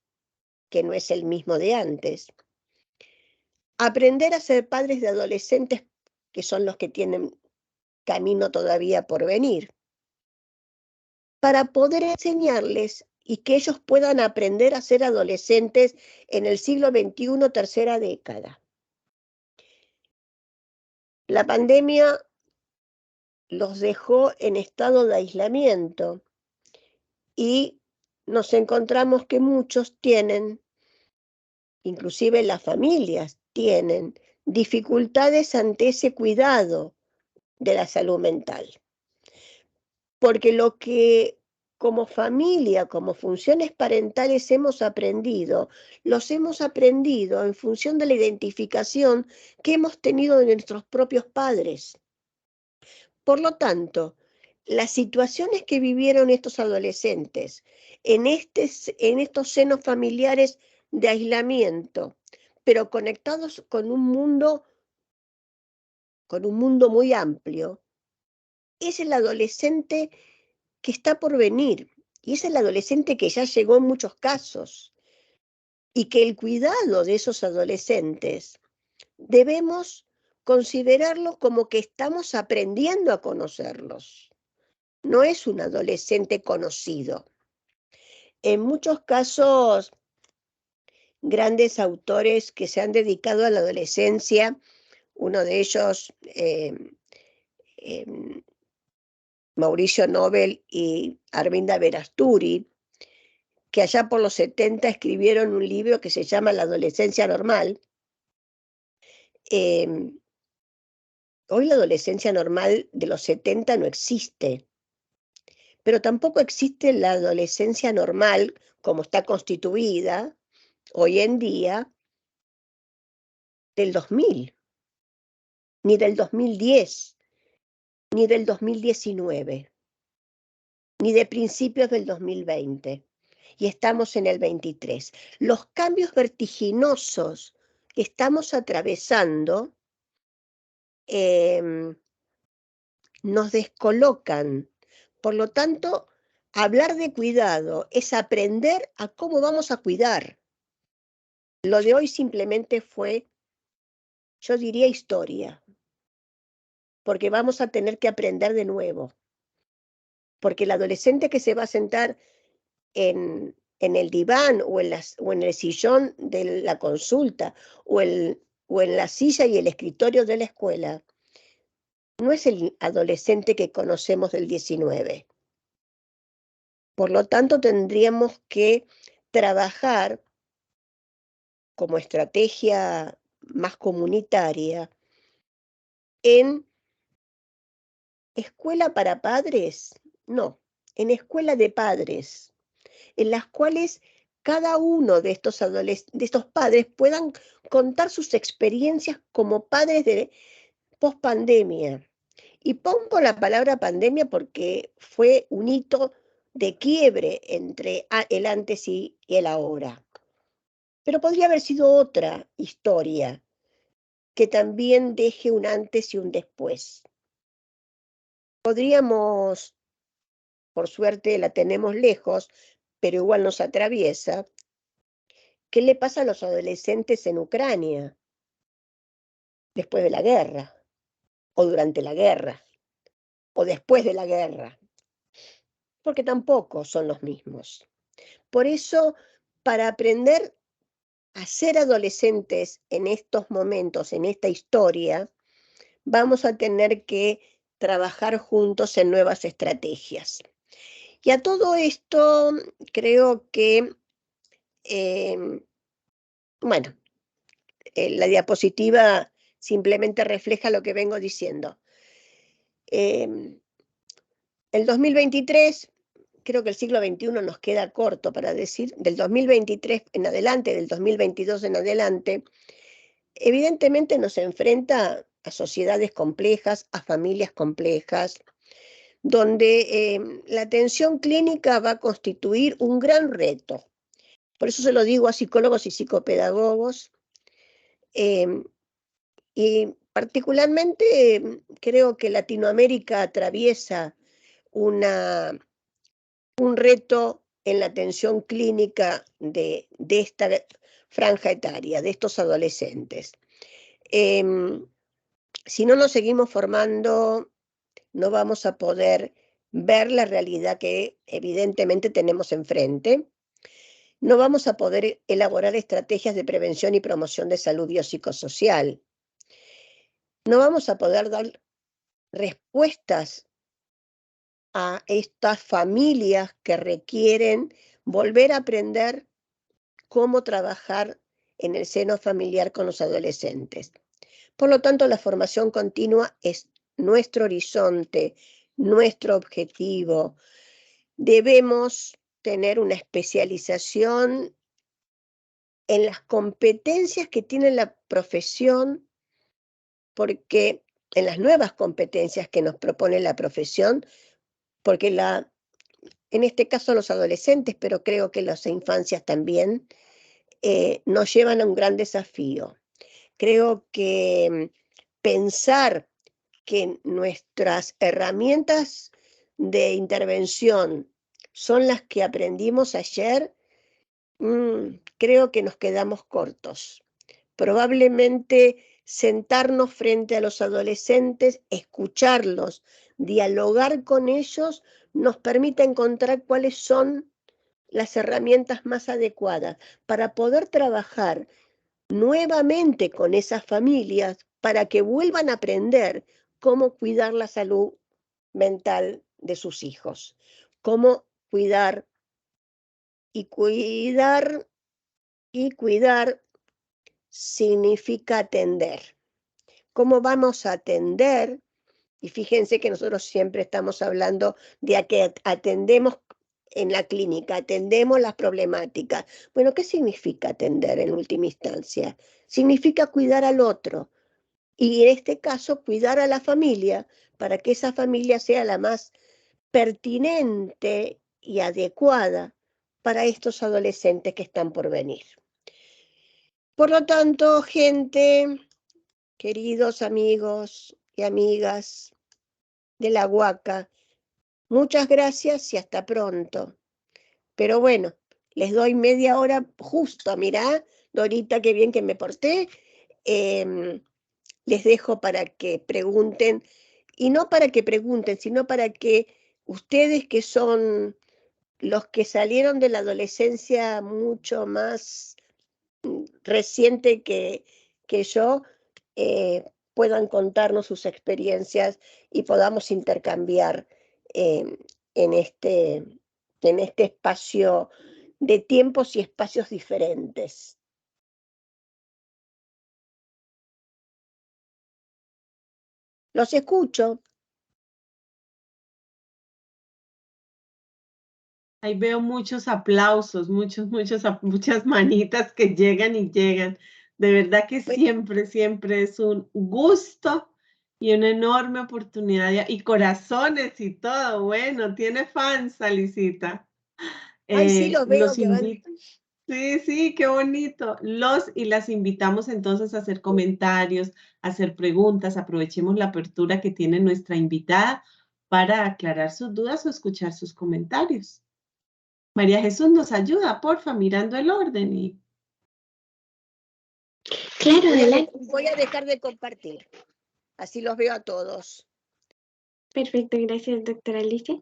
que no es el mismo de antes. Aprender a ser padres de adolescentes, que son los que tienen camino todavía por venir, para poder enseñarles y que ellos puedan aprender a ser adolescentes en el siglo XXI, tercera década. La pandemia los dejó en estado de aislamiento y nos encontramos que muchos tienen, inclusive las familias tienen, dificultades ante ese cuidado de la salud mental. Porque lo que como familia, como funciones parentales hemos aprendido, los hemos aprendido en función de la identificación que hemos tenido de nuestros propios padres. Por lo tanto, las situaciones que vivieron estos adolescentes en estos senos familiares de aislamiento, pero conectados con un mundo muy amplio, es el adolescente que está por venir, y es el adolescente que ya llegó en muchos casos, y que el cuidado de esos adolescentes debemos considerarlo como que estamos aprendiendo a conocerlos. No es un adolescente conocido. En muchos casos, grandes autores que se han dedicado a la adolescencia uno de ellos, Mauricio Nobel y Arvinda Verasturi, que allá por los 70 escribieron un libro que se llama La adolescencia normal. Hoy la adolescencia normal de los 70 no existe, pero tampoco existe la adolescencia normal como está constituida hoy en día del 2000, ni del 2010, ni del 2019, ni de principios del 2020. Y estamos en el 23. Los cambios vertiginosos que estamos atravesando nos descolocan. Por lo tanto, hablar de cuidado es aprender a cómo vamos a cuidar. Lo de hoy simplemente fue, yo diría, historia, porque vamos a tener que aprender de nuevo. Porque el adolescente que se va a sentar en el diván o en el sillón de la consulta o en la silla y el escritorio de la escuela, no es el adolescente que conocemos del 19. Por lo tanto, tendríamos que trabajar como estrategia más comunitaria en escuela para padres, no, en escuela de padres, en las cuales cada uno de estos padres puedan contar sus experiencias como padres de pospandemia. Y pongo la palabra pandemia porque fue un hito de quiebre entre el antes y el ahora. Pero podría haber sido otra historia que también deje un antes y un después. Podríamos, por suerte la tenemos lejos, pero igual nos atraviesa. ¿Qué le pasa a los adolescentes en Ucrania después de la guerra? O durante la guerra, o después de la guerra, porque tampoco son los mismos. Por eso, para aprender a ser adolescentes en estos momentos, en esta historia, vamos a tener que trabajar juntos en nuevas estrategias. Y a todo esto, creo que, bueno, la diapositiva simplemente refleja lo que vengo diciendo. El 2023, creo que el siglo XXI nos queda corto para decir, del 2023 en adelante, del 2022 en adelante, evidentemente nos enfrenta a sociedades complejas, a familias complejas, donde la atención clínica va a constituir un gran reto. Por eso se lo digo a psicólogos y psicopedagogos, y particularmente creo que Latinoamérica atraviesa un reto en la atención clínica de esta franja etaria, de estos adolescentes. Si no nos seguimos formando, no vamos a poder ver la realidad que evidentemente tenemos enfrente. No vamos a poder elaborar estrategias de prevención y promoción de salud biopsicosocial. No vamos a poder dar respuestas a estas familias que requieren volver a aprender cómo trabajar en el seno familiar con los adolescentes. Por lo tanto, la formación continua es nuestro horizonte, nuestro objetivo. Debemos tener una especialización en las competencias que tiene la profesión, porque en las nuevas competencias que nos propone la profesión, porque en este caso los adolescentes, pero creo que las infancias también, nos llevan a un gran desafío. Creo que pensar que nuestras herramientas de intervención son las que aprendimos ayer, creo que nos quedamos cortos. Probablemente sentarnos frente a los adolescentes, escucharlos, dialogar con ellos, nos permite encontrar cuáles son las herramientas más adecuadas para poder trabajar nuevamente con esas familias, para que vuelvan a aprender cómo cuidar la salud mental de sus hijos, cómo cuidar y cuidar y cuidar significa atender. ¿Cómo vamos a atender? Y fíjense que nosotros siempre estamos hablando de que atendemos en la clínica, atendemos las problemáticas. Bueno, ¿qué significa atender en última instancia? Significa cuidar al otro y en este caso cuidar a la familia para que esa familia sea la más pertinente y adecuada para estos adolescentes que están por venir. Por lo tanto, gente, queridos amigos y amigas de la Huaca, muchas gracias y hasta pronto. Pero bueno, les doy media hora justo, mirá, Dorita, qué bien que me porté. Les dejo para que pregunten, y no para que pregunten, sino para que ustedes que son los que salieron de la adolescencia mucho más reciente que yo, puedan contarnos sus experiencias y podamos intercambiar eh, en este espacio de tiempos y espacios diferentes. Los escucho. Ahí veo muchos aplausos, muchas manitas que llegan y llegan. De verdad que siempre, siempre es un gusto y una enorme oportunidad. Y corazones y todo. Bueno, tiene fans, Alicita. Ay, sí, los veo Los que van. invito. Sí, sí, qué bonito. Los y las invitamos entonces a hacer comentarios, a hacer preguntas. Aprovechemos la apertura que tiene nuestra invitada para aclarar sus dudas o escuchar sus comentarios. María Jesús nos ayuda, porfa, mirando el orden y... Claro, adelante. Voy a dejar de compartir. Así los veo a todos. Perfecto, gracias, doctora Alicia.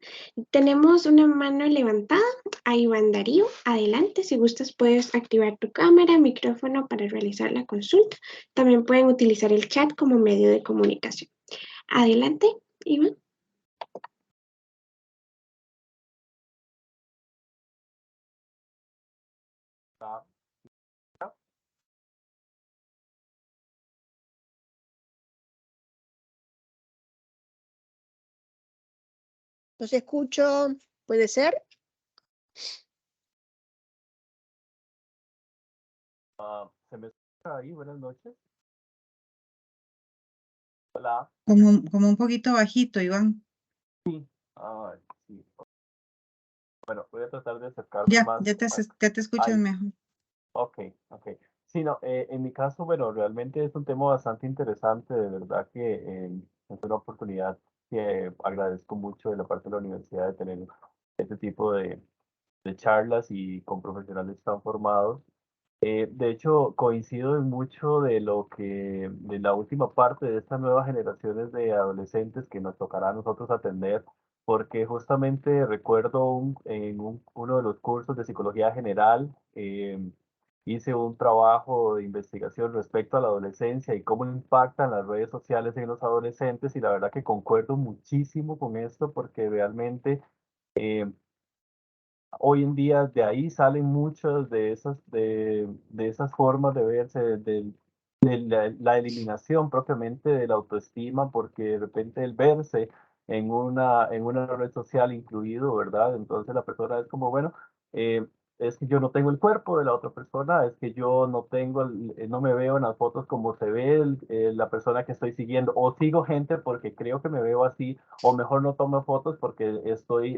Tenemos una mano levantada. Ahí Iván Darío, adelante. Si gustas, puedes activar tu cámara, micrófono para realizar la consulta. También pueden utilizar el chat como medio de comunicación. Adelante, Iván. Los escucho. ¿Puede ser? ¿Se me escucha ahí? Buenas noches. Hola. Como un poquito bajito, Iván. Ay, sí. Bueno, voy a tratar de acercarme más. Ya te escuchas Ahí. mejor. Ok. Sí, no, en mi caso, bueno, realmente es un tema bastante interesante, de verdad que es una oportunidad que agradezco mucho de la parte de la universidad de tener este tipo de charlas y con profesionales tan formados. De hecho, coincido en mucho de lo que, de la última parte de estas nuevas generaciones de adolescentes que nos tocará a nosotros atender, porque justamente recuerdo uno de los cursos de psicología general, hice un trabajo de investigación respecto a la adolescencia y cómo impactan las redes sociales en los adolescentes, y la verdad que concuerdo muchísimo con esto porque realmente... hoy en día de ahí salen muchas de esas formas de verse, de la eliminación propiamente de la autoestima, porque de repente el verse en una red social incluido, ¿verdad? Entonces la persona es como, bueno, es que yo no tengo el cuerpo de la otra persona, es que yo no tengo, no me veo en las fotos como se ve la persona que estoy siguiendo, o sigo gente porque creo que me veo así, o mejor no tomo fotos porque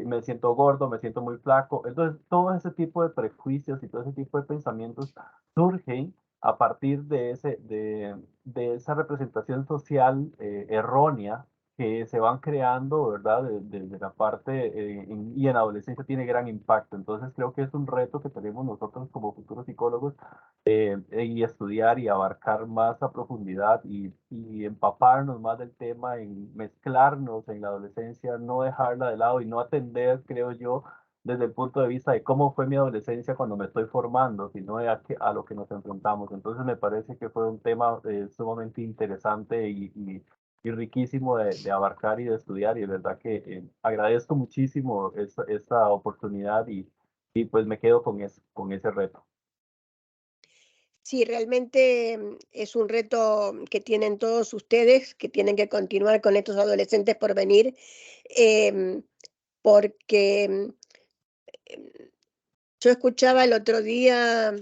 me siento gordo, me siento muy flaco. Entonces, todo ese tipo de prejuicios y todo ese tipo de pensamientos surgen a partir de esa representación social errónea que se van creando, ¿verdad? De la parte, y en adolescencia tiene gran impacto. Entonces, creo que es un reto que tenemos nosotros como futuros psicólogos, y estudiar y abarcar más a profundidad y empaparnos más del tema, en mezclarnos en la adolescencia, no dejarla de lado y no atender, creo yo, desde el punto de vista de cómo fue mi adolescencia cuando me estoy formando, sino de a lo que nos enfrentamos. Entonces me parece que fue un tema sumamente interesante y riquísimo de abarcar y de estudiar, y de verdad que agradezco muchísimo esta oportunidad y pues me quedo con ese reto. Sí, realmente es un reto que tienen todos ustedes, que tienen que continuar con estos adolescentes por venir, porque yo escuchaba el otro día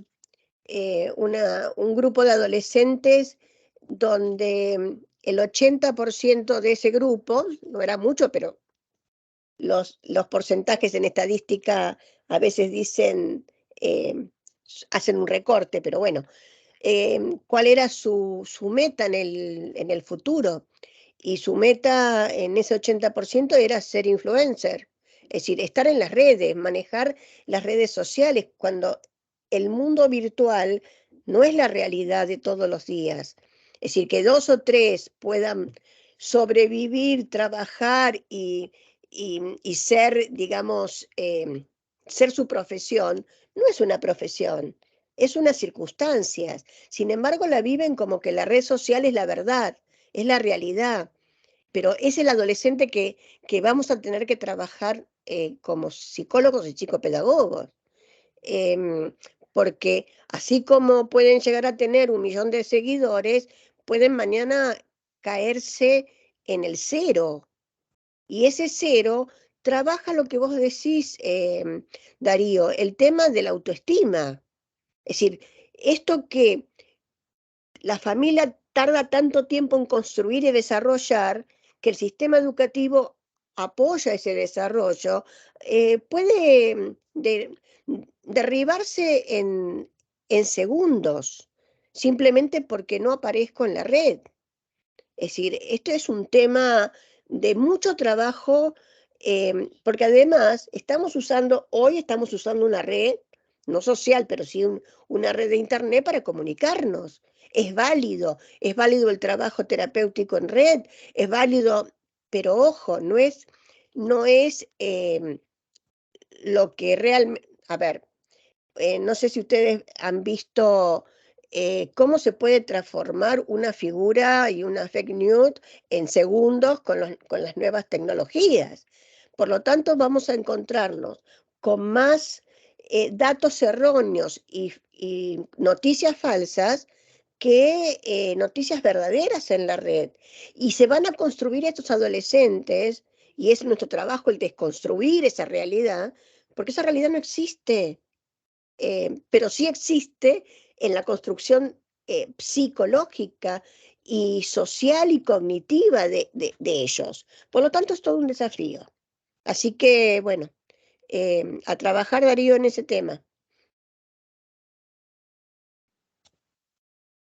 un grupo de adolescentes donde el 80% de ese grupo, no era mucho, pero los porcentajes en estadística a veces dicen, hacen un recorte, pero bueno, cuál era su meta en el futuro. Y su meta en ese 80% era ser influencer, es decir, estar en las redes, manejar las redes sociales, cuando el mundo virtual no es la realidad de todos los días. Es decir, que 2 o 3 puedan sobrevivir, trabajar y ser, digamos, ser su profesión, no es una profesión, es unas circunstancias. Sin embargo, la viven como que la red social es la verdad, es la realidad. Pero es el adolescente que vamos a tener que trabajar como psicólogos y psicopedagogos. Porque así como pueden llegar a tener 1 millón de seguidores, pueden mañana caerse en el 0. Y ese 0 trabaja lo que vos decís, Darío, el tema de la autoestima. Es decir, esto que la familia tarda tanto tiempo en construir y desarrollar, que el sistema educativo apoya ese desarrollo, puede derribarse en segundos, simplemente porque no aparezco en la red. Es decir, esto es un tema de mucho trabajo, porque además hoy estamos usando una red, no social, pero sí una red de internet para comunicarnos. Es válido el trabajo terapéutico en red, es válido, pero ojo, no es lo que realmente, a ver, no sé si ustedes han visto cómo se puede transformar una figura y una fake news en segundos con las nuevas tecnologías. Por lo tanto, vamos a encontrarnos con más datos erróneos y noticias falsas que noticias verdaderas en la red. Y se van a construir estos adolescentes, y es nuestro trabajo el desconstruir esa realidad, porque esa realidad no existe. Pero sí existe en la construcción psicológica y social y cognitiva de ellos. Por lo tanto, es todo un desafío. Así que, bueno, a trabajar, Darío, en ese tema.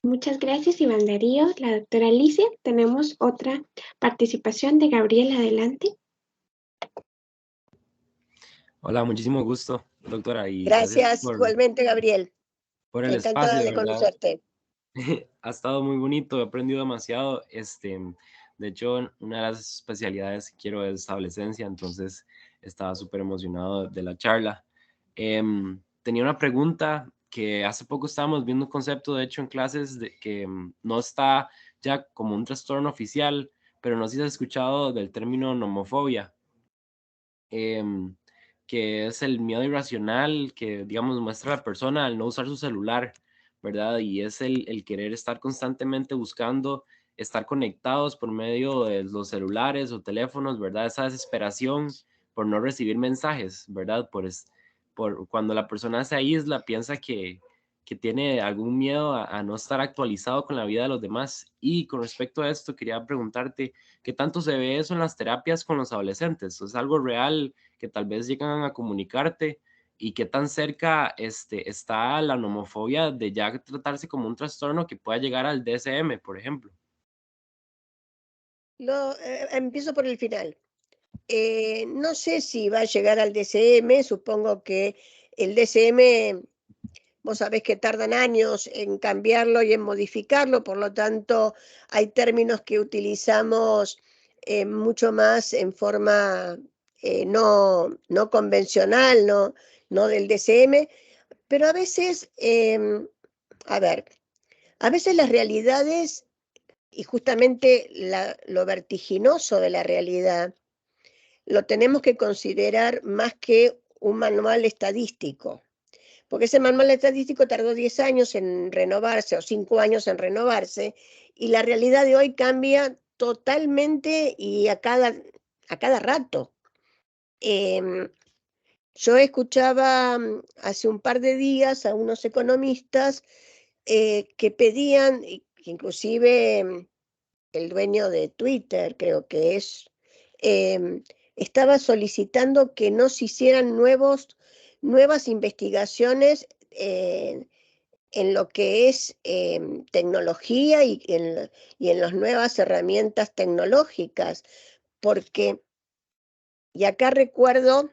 Muchas gracias, Iván Darío. La doctora Alicia, tenemos otra participación de Gabriel. Adelante. Hola, muchísimo gusto, doctora, y Gracias igualmente, Gabriel. por el Encantada espacio, de ¿verdad? conocerte. Ha estado muy bonito, he aprendido demasiado. De hecho, una de las especialidades que quiero es adolescencia, entonces estaba súper emocionado de la charla. Tenía una pregunta que hace poco estábamos viendo un concepto, de hecho, en clases de que no está ya como un trastorno oficial, pero no sé si has escuchado del término nomofobia. Que es el miedo irracional que, digamos, muestra la persona al no usar su celular, ¿verdad? Y es el querer estar constantemente buscando, estar conectados por medio de los celulares o teléfonos, ¿verdad? Esa desesperación por no recibir mensajes, ¿verdad? Por cuando la persona se aísla, piensa que tiene algún miedo a no estar actualizado con la vida de los demás. Y con respecto a esto, quería preguntarte, ¿qué tanto se ve eso en las terapias con los adolescentes? ¿Es algo real que tal vez llegan a comunicarte? ¿Y qué tan cerca está la nomofobia de ya tratarse como un trastorno que pueda llegar al DSM, por ejemplo? Empiezo por el final. No sé si va a llegar al DSM, supongo que el DSM, vos sabés que tardan años en cambiarlo y en modificarlo, por lo tanto hay términos que utilizamos mucho más en forma no convencional, no del DCM, pero a veces, a veces las realidades y justamente lo vertiginoso de la realidad lo tenemos que considerar más que un manual estadístico, porque ese manual estadístico tardó 10 años en renovarse o 5 años en renovarse, y la realidad de hoy cambia totalmente y a cada rato. Yo escuchaba hace un par de días a unos economistas que pedían, inclusive el dueño de Twitter, creo que es, estaba solicitando que no se hicieran nuevas investigaciones en lo que es tecnología y en las nuevas herramientas tecnológicas, porque, y acá recuerdo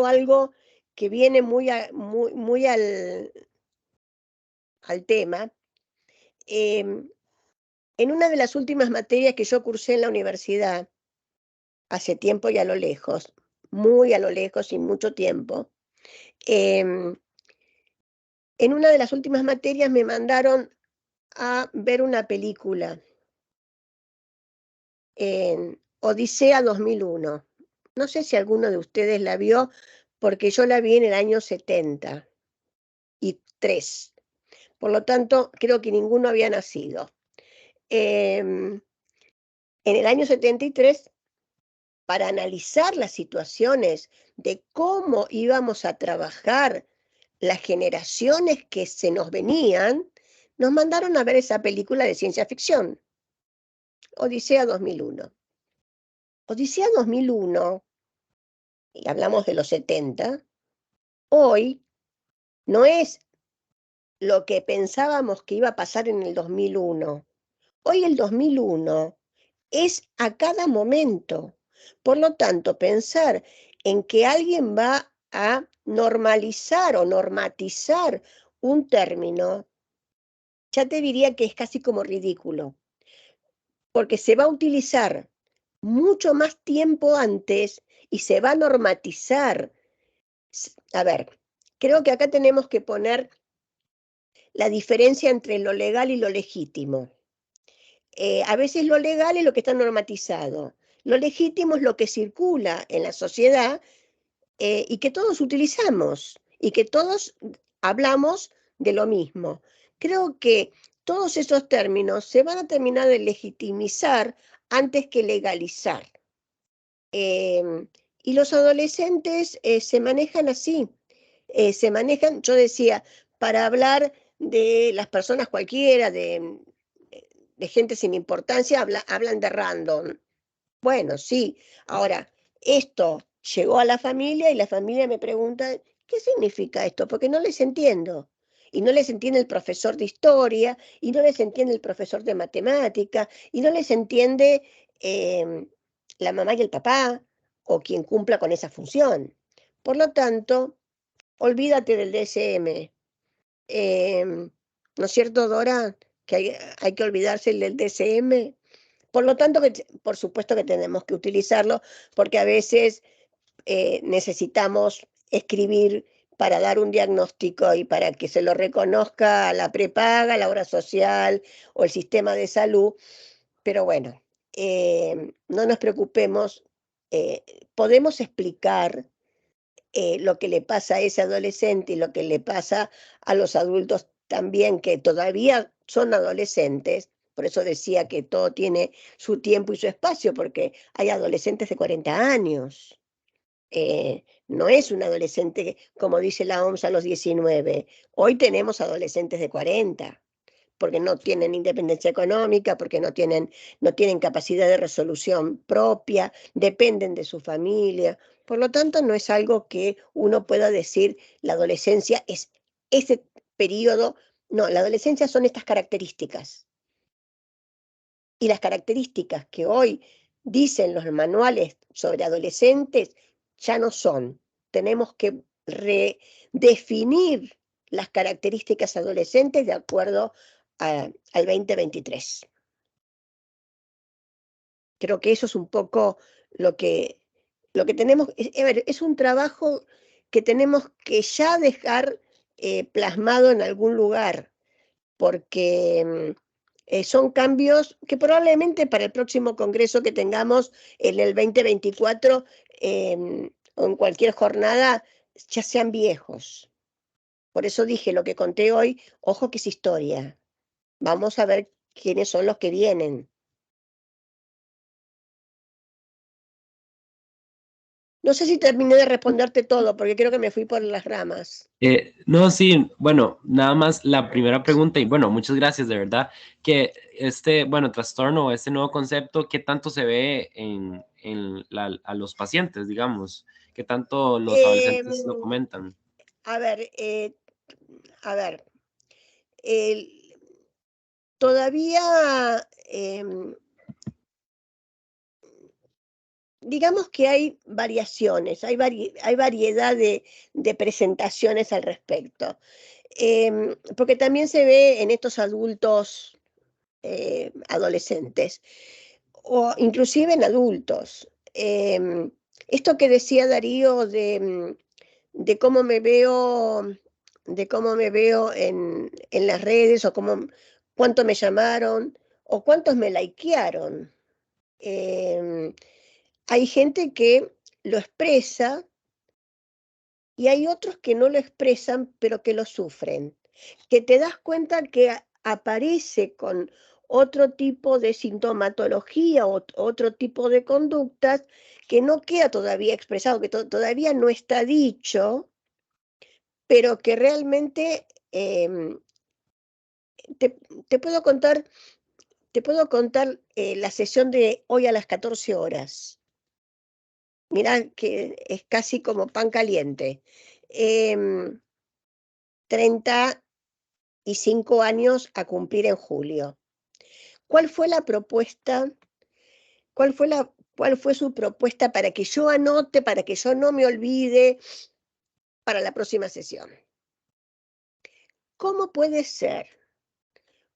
algo que viene muy al tema. En una de las últimas materias que yo cursé en la universidad, hace tiempo y a lo lejos, muy a lo lejos y mucho tiempo, en una de las últimas materias me mandaron a ver una película, en Odisea 2001. No sé si alguno de ustedes la vio, porque yo la vi en el año 73. Por lo tanto, creo que ninguno había nacido. En el año 73, para analizar las situaciones de cómo íbamos a trabajar las generaciones que se nos venían, nos mandaron a ver esa película de ciencia ficción, Odisea 2001. Odisea 2001, y hablamos de los 70, hoy no es lo que pensábamos que iba a pasar en el 2001. Hoy el 2001 es a cada momento. Por lo tanto, pensar en que alguien va a normalizar o normatizar un término, ya te diría que es casi como ridículo, porque se va a utilizar mucho más tiempo antes y se va a normatizar. A ver, creo que acá tenemos que poner la diferencia entre lo legal y lo legítimo. A veces lo legal es lo que está normatizado. Lo legítimo es lo que circula en la sociedad y que todos utilizamos y que todos hablamos de lo mismo. Creo que todos esos términos se van a terminar de legitimizar antes que legalizar. Y los adolescentes se manejan así. Se manejan, yo decía, para hablar de las personas cualquiera, de gente sin importancia, hablan de random. Bueno, sí. Ahora, esto llegó a la familia y la familia me pregunta, ¿qué significa esto? Porque no les entiendo. Y no les entiende el profesor de historia, y no les entiende el profesor de matemática, y no les entiende la mamá y el papá, o quien cumpla con esa función. Por lo tanto, olvídate del DSM. ¿No es cierto, Dora? Que hay que olvidarse del DSM. Por lo tanto, por supuesto que tenemos que utilizarlo, porque a veces necesitamos escribir para dar un diagnóstico y para que se lo reconozca la prepaga, la obra social o el sistema de salud. Pero bueno, no nos preocupemos, podemos explicar lo que le pasa a ese adolescente y lo que le pasa a los adultos también, que todavía son adolescentes. Por eso decía que todo tiene su tiempo y su espacio, porque hay adolescentes de 40 años. No es un adolescente, como dice la OMS, a los 19. Hoy tenemos adolescentes de 40, porque no tienen independencia económica, porque no tienen capacidad de resolución propia, dependen de su familia. Por lo tanto, no es algo que uno pueda decir, la adolescencia es ese periodo. No, la adolescencia son estas características. Y las características que hoy dicen los manuales sobre adolescentes ya no son. Tenemos que redefinir las características adolescentes de acuerdo al 2023. Creo que eso es un poco lo que Lo que tenemos, a ver, es un trabajo que tenemos que ya dejar plasmado en algún lugar, porque son cambios que probablemente para el próximo congreso que tengamos en el 2024 o en cualquier jornada ya sean viejos. Por eso dije lo que conté hoy, ojo que es historia. Vamos a ver quiénes son los que vienen. No sé si terminé de responderte todo, porque creo que me fui por las ramas. No, sí, bueno, nada más la primera pregunta, y bueno, muchas gracias, de verdad, que bueno, trastorno, este nuevo concepto, ¿qué tanto se ve a los pacientes, digamos? ¿Qué tanto los adolescentes lo comentan? A ver, todavía digamos que hay variaciones, hay variedad de presentaciones al respecto. Porque también se ve en estos adultos adolescentes, o inclusive en adultos. Esto que decía Darío de cómo me veo, en las redes, o cuánto me llamaron, o cuántos me likearon. Hay gente que lo expresa y hay otros que no lo expresan, pero que lo sufren. Que te das cuenta que aparece con otro tipo de sintomatología o otro tipo de conductas que no queda todavía expresado, que todavía no está dicho, pero que realmente te puedo contar, la sesión de hoy a las 14 horas. Mirá que es casi como pan caliente. 35 años a cumplir en julio. ¿Cuál fue la propuesta? ¿Cuál fue su propuesta para que yo anote, para que yo no me olvide para la próxima sesión? ¿Cómo puede ser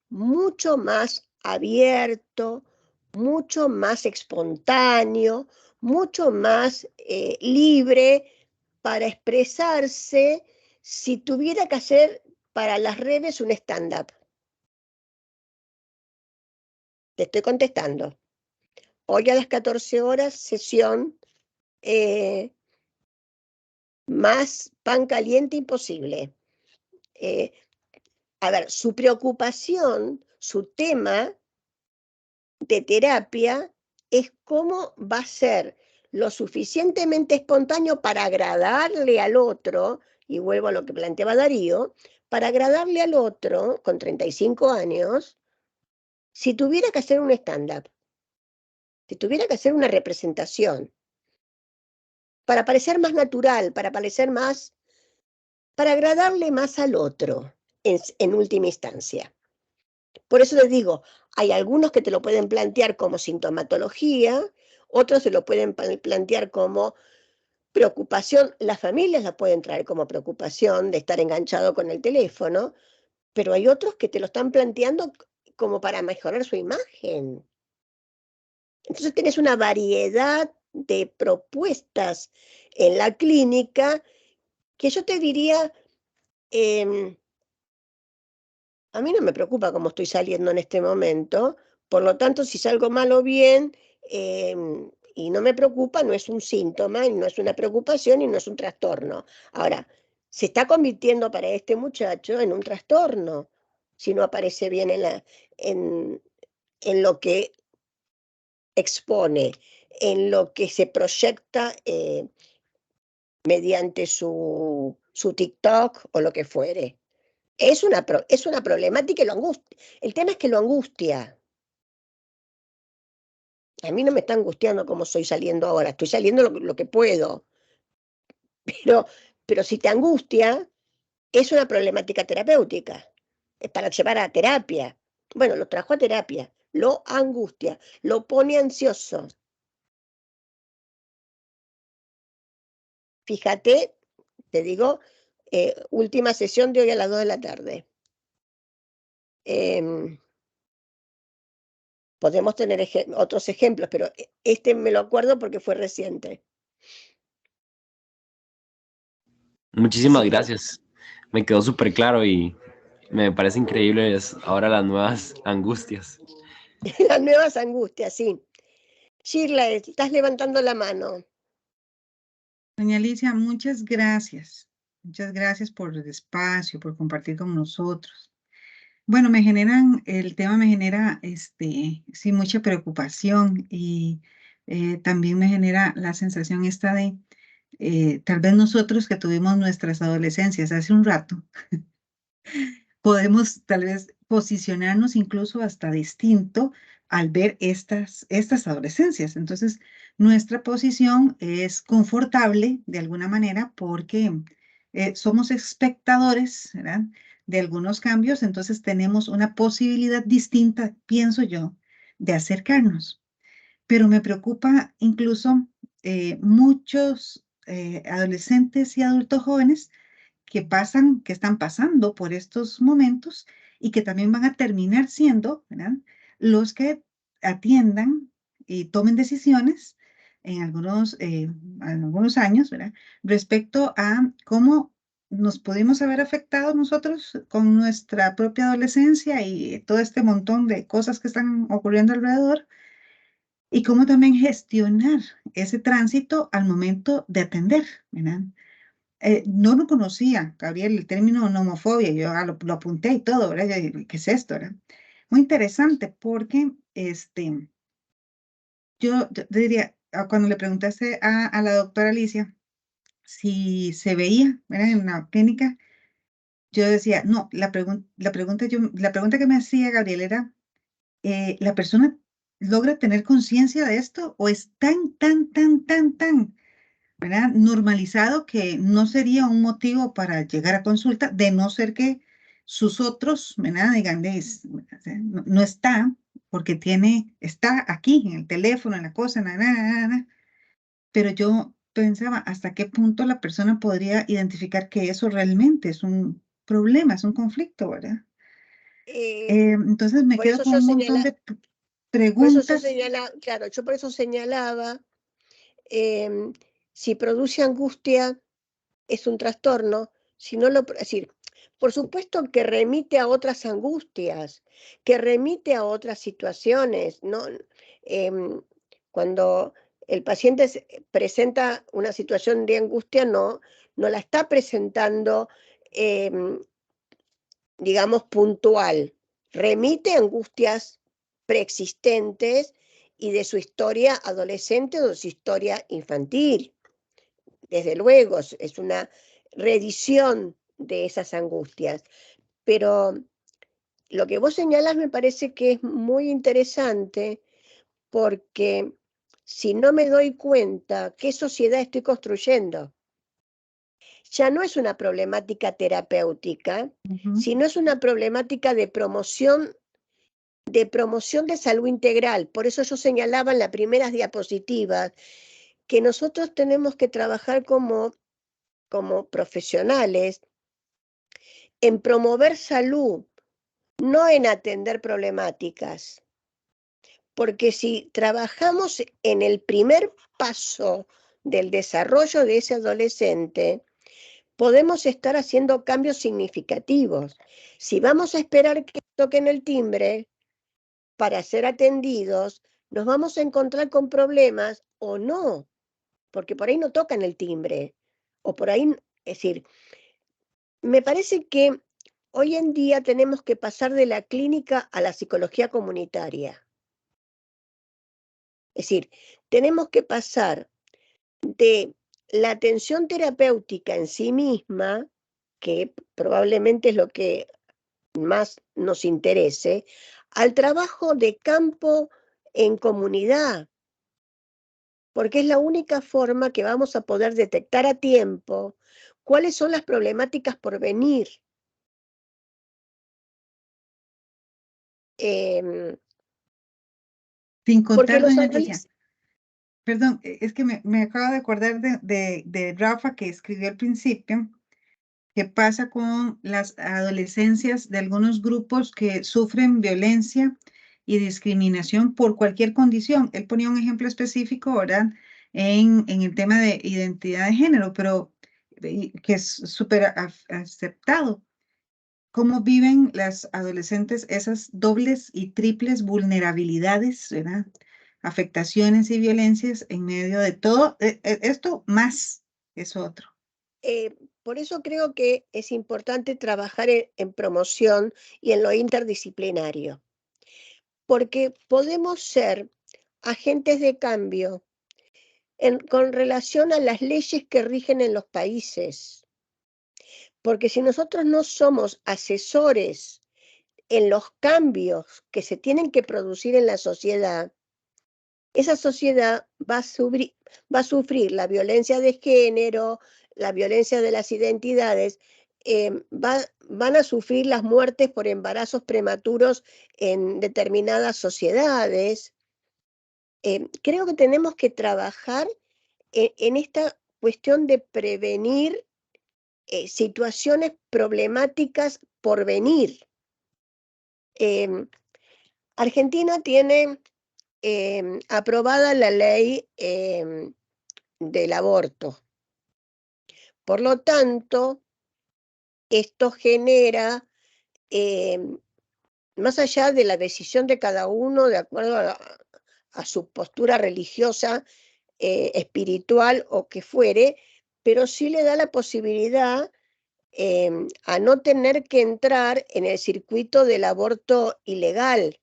mucho más abierto, mucho más espontáneo, mucho más libre para expresarse si tuviera que hacer para las redes un stand-up? Te estoy contestando. Hoy a las 14 horas, sesión más pan caliente imposible. A ver, su preocupación, su tema de terapia es cómo va a ser lo suficientemente espontáneo para agradarle al otro, y vuelvo a lo que planteaba Darío, para agradarle al otro con 35 años, si tuviera que hacer un stand-up, si tuviera que hacer una representación, para parecer más natural, para agradarle más al otro, en última instancia. Por eso les digo, hay algunos que te lo pueden plantear como sintomatología, otros se lo pueden plantear como preocupación, las familias la pueden traer como preocupación de estar enganchado con el teléfono, pero hay otros que te lo están planteando como para mejorar su imagen. Entonces tienes una variedad de propuestas en la clínica que yo te diría, a mí no me preocupa cómo estoy saliendo en este momento, por lo tanto, si salgo mal o bien, y no me preocupa, no es un síntoma, y no es una preocupación y no es un trastorno. Ahora, se está convirtiendo para este muchacho en un trastorno, si no aparece bien en lo que expone, en lo que se proyecta mediante su TikTok o lo que fuere. Es una problemática y lo angustia. El tema es que lo angustia. A mí no me está angustiando como estoy saliendo ahora, estoy saliendo lo que puedo. Pero si te angustia, es una problemática terapéutica. Es para llevar a terapia. Bueno, lo trajo a terapia, lo angustia, lo pone ansioso. Fíjate, te digo, última sesión de hoy a las 2 de la tarde. Podemos tener otros ejemplos, pero este me lo acuerdo porque fue reciente. Muchísimas Así que gracias. Me quedó súper claro y me parece increíble ahora las nuevas angustias. las nuevas angustias, sí. Shirla, estás levantando la mano. Doña Alicia, muchas gracias. Muchas gracias por el espacio, por compartir con nosotros. Bueno, el tema me genera, sí, mucha preocupación y también me genera la sensación esta de, tal vez nosotros que tuvimos nuestras adolescencias hace un rato, podemos tal vez posicionarnos incluso hasta distinto al ver estas adolescencias. Entonces, nuestra posición es confortable de alguna manera porque somos espectadores, ¿verdad?, de algunos cambios, entonces tenemos una posibilidad distinta, pienso yo, de acercarnos. Pero me preocupa incluso muchos adolescentes y adultos jóvenes que están pasando por estos momentos y que también van a terminar siendo, ¿verdad?, los que atiendan y tomen decisiones en algunos años, ¿verdad?, respecto a cómo nos pudimos haber afectado nosotros con nuestra propia adolescencia y todo este montón de cosas que están ocurriendo alrededor, y cómo también gestionar ese tránsito al momento de atender, ¿verdad? No lo conocía, Gabriel, el término nomofobia, yo lo apunté y todo, ¿verdad? ¿Qué es esto, verdad? Muy interesante porque yo diría, cuando le preguntaste a la doctora Alicia si se veía, ¿verdad?, en la clínica, yo decía, no, la pregunta que me hacía Gabriel era, ¿la persona logra tener conciencia de esto o es tan, ¿verdad?, normalizado que no sería un motivo para llegar a consulta, de no ser que sus otros, ¿verdad?, digan, no está, porque está aquí en el teléfono, en la cosa, pero yo pensaba hasta qué punto la persona podría identificar que eso realmente es un problema, es un conflicto, ¿verdad? Entonces me Por quedo eso con yo un montón de preguntas. claro, yo por eso señalaba, si produce angustia es un trastorno, si no es decir, por supuesto que remite a otras angustias, que remite a otras situaciones, ¿no? Cuando el paciente presenta una situación de angustia, no la está presentando, digamos, puntual, remite a angustias preexistentes y de su historia adolescente o de su historia infantil. Desde luego, es una reedición de esas angustias. Pero lo que vos señalas me parece que es muy interesante porque si no me doy cuenta qué sociedad estoy construyendo, ya no es una problemática terapéutica, sino es una problemática de promoción de salud integral. Por eso yo señalaba en las primeras diapositivas que nosotros tenemos que trabajar como profesionales en promover salud, no en atender problemáticas. Porque si trabajamos en el primer paso del desarrollo de ese adolescente, podemos estar haciendo cambios significativos. Si vamos a esperar que toquen el timbre para ser atendidos, nos vamos a encontrar con problemas o no, porque por ahí no tocan el timbre, o por ahí, es decir, me parece que hoy en día tenemos que pasar de la clínica a la psicología comunitaria. Es decir, tenemos que pasar de la atención terapéutica en sí misma, que probablemente es lo que más nos interese, al trabajo de campo en comunidad, porque es la única forma que vamos a poder detectar a tiempo cuáles son las problemáticas por venir. Sin Porque contar, los doña Alicia, análisis, perdón, es que me acabo de acordar de Rafa, que escribió al principio, qué pasa con las adolescencias de algunos grupos que sufren violencia y discriminación por cualquier condición. Él ponía un ejemplo específico, ¿verdad?, en el tema de identidad de género, pero que es súper aceptado. ¿Cómo viven las adolescentes esas dobles y triples vulnerabilidades, ¿verdad? Afectaciones y violencias en medio de todo esto más eso otro? Por eso creo que es importante trabajar en promoción y en lo interdisciplinario, porque podemos ser agentes de cambio con relación a las leyes que rigen en los países, porque si nosotros no somos asesores en los cambios que se tienen que producir en la sociedad, esa sociedad va a sufrir la violencia de género, la violencia de las identidades, van a sufrir las muertes por embarazos prematuros en determinadas sociedades. Creo que tenemos que trabajar en esta cuestión de prevenir situaciones problemáticas por venir. Argentina tiene aprobada la ley del aborto. Por lo tanto, esto genera, más allá de la decisión de cada uno, de acuerdo a su postura religiosa, espiritual o que fuere, pero sí le da la posibilidad a no tener que entrar en el circuito del aborto ilegal.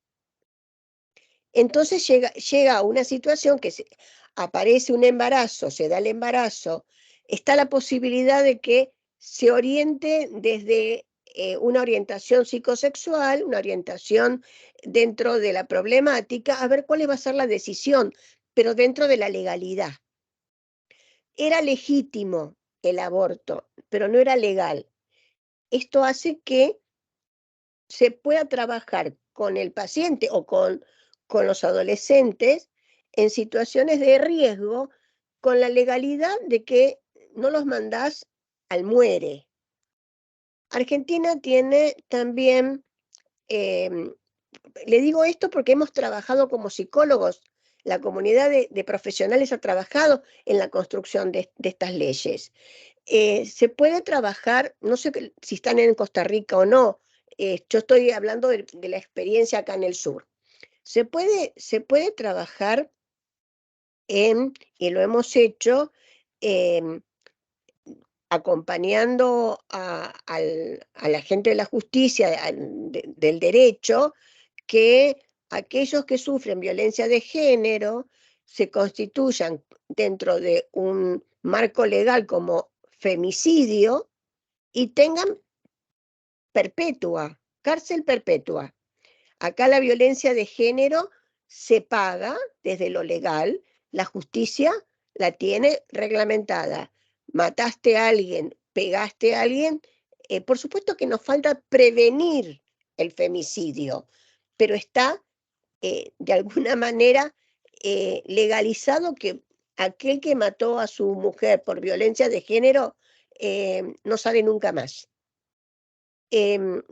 Entonces llega a una situación que aparece un embarazo, se da el embarazo, está la posibilidad de que se oriente desde una orientación psicosexual, una orientación dentro de la problemática, a ver cuál va a ser la decisión, pero dentro de la legalidad. Era legítimo el aborto, pero no era legal. Esto hace que se pueda trabajar con el paciente o con los adolescentes en situaciones de riesgo con la legalidad de que no los mandás al muere. Argentina tiene también, le digo esto porque hemos trabajado como psicólogos, la comunidad de profesionales ha trabajado en la construcción de estas leyes. Se puede trabajar, no sé si están en Costa Rica o no, yo estoy hablando de la experiencia acá en el sur. Se puede trabajar y lo hemos hecho, acompañando a la gente de la justicia, del derecho, que aquellos que sufren violencia de género se constituyan dentro de un marco legal como femicidio y tengan perpetua, cárcel perpetua. Acá la violencia de género se paga desde lo legal, la justicia la tiene reglamentada. Mataste a alguien, pegaste a alguien, por supuesto que nos falta prevenir el femicidio, pero está de alguna manera legalizado que aquel que mató a su mujer por violencia de género no sale nunca más.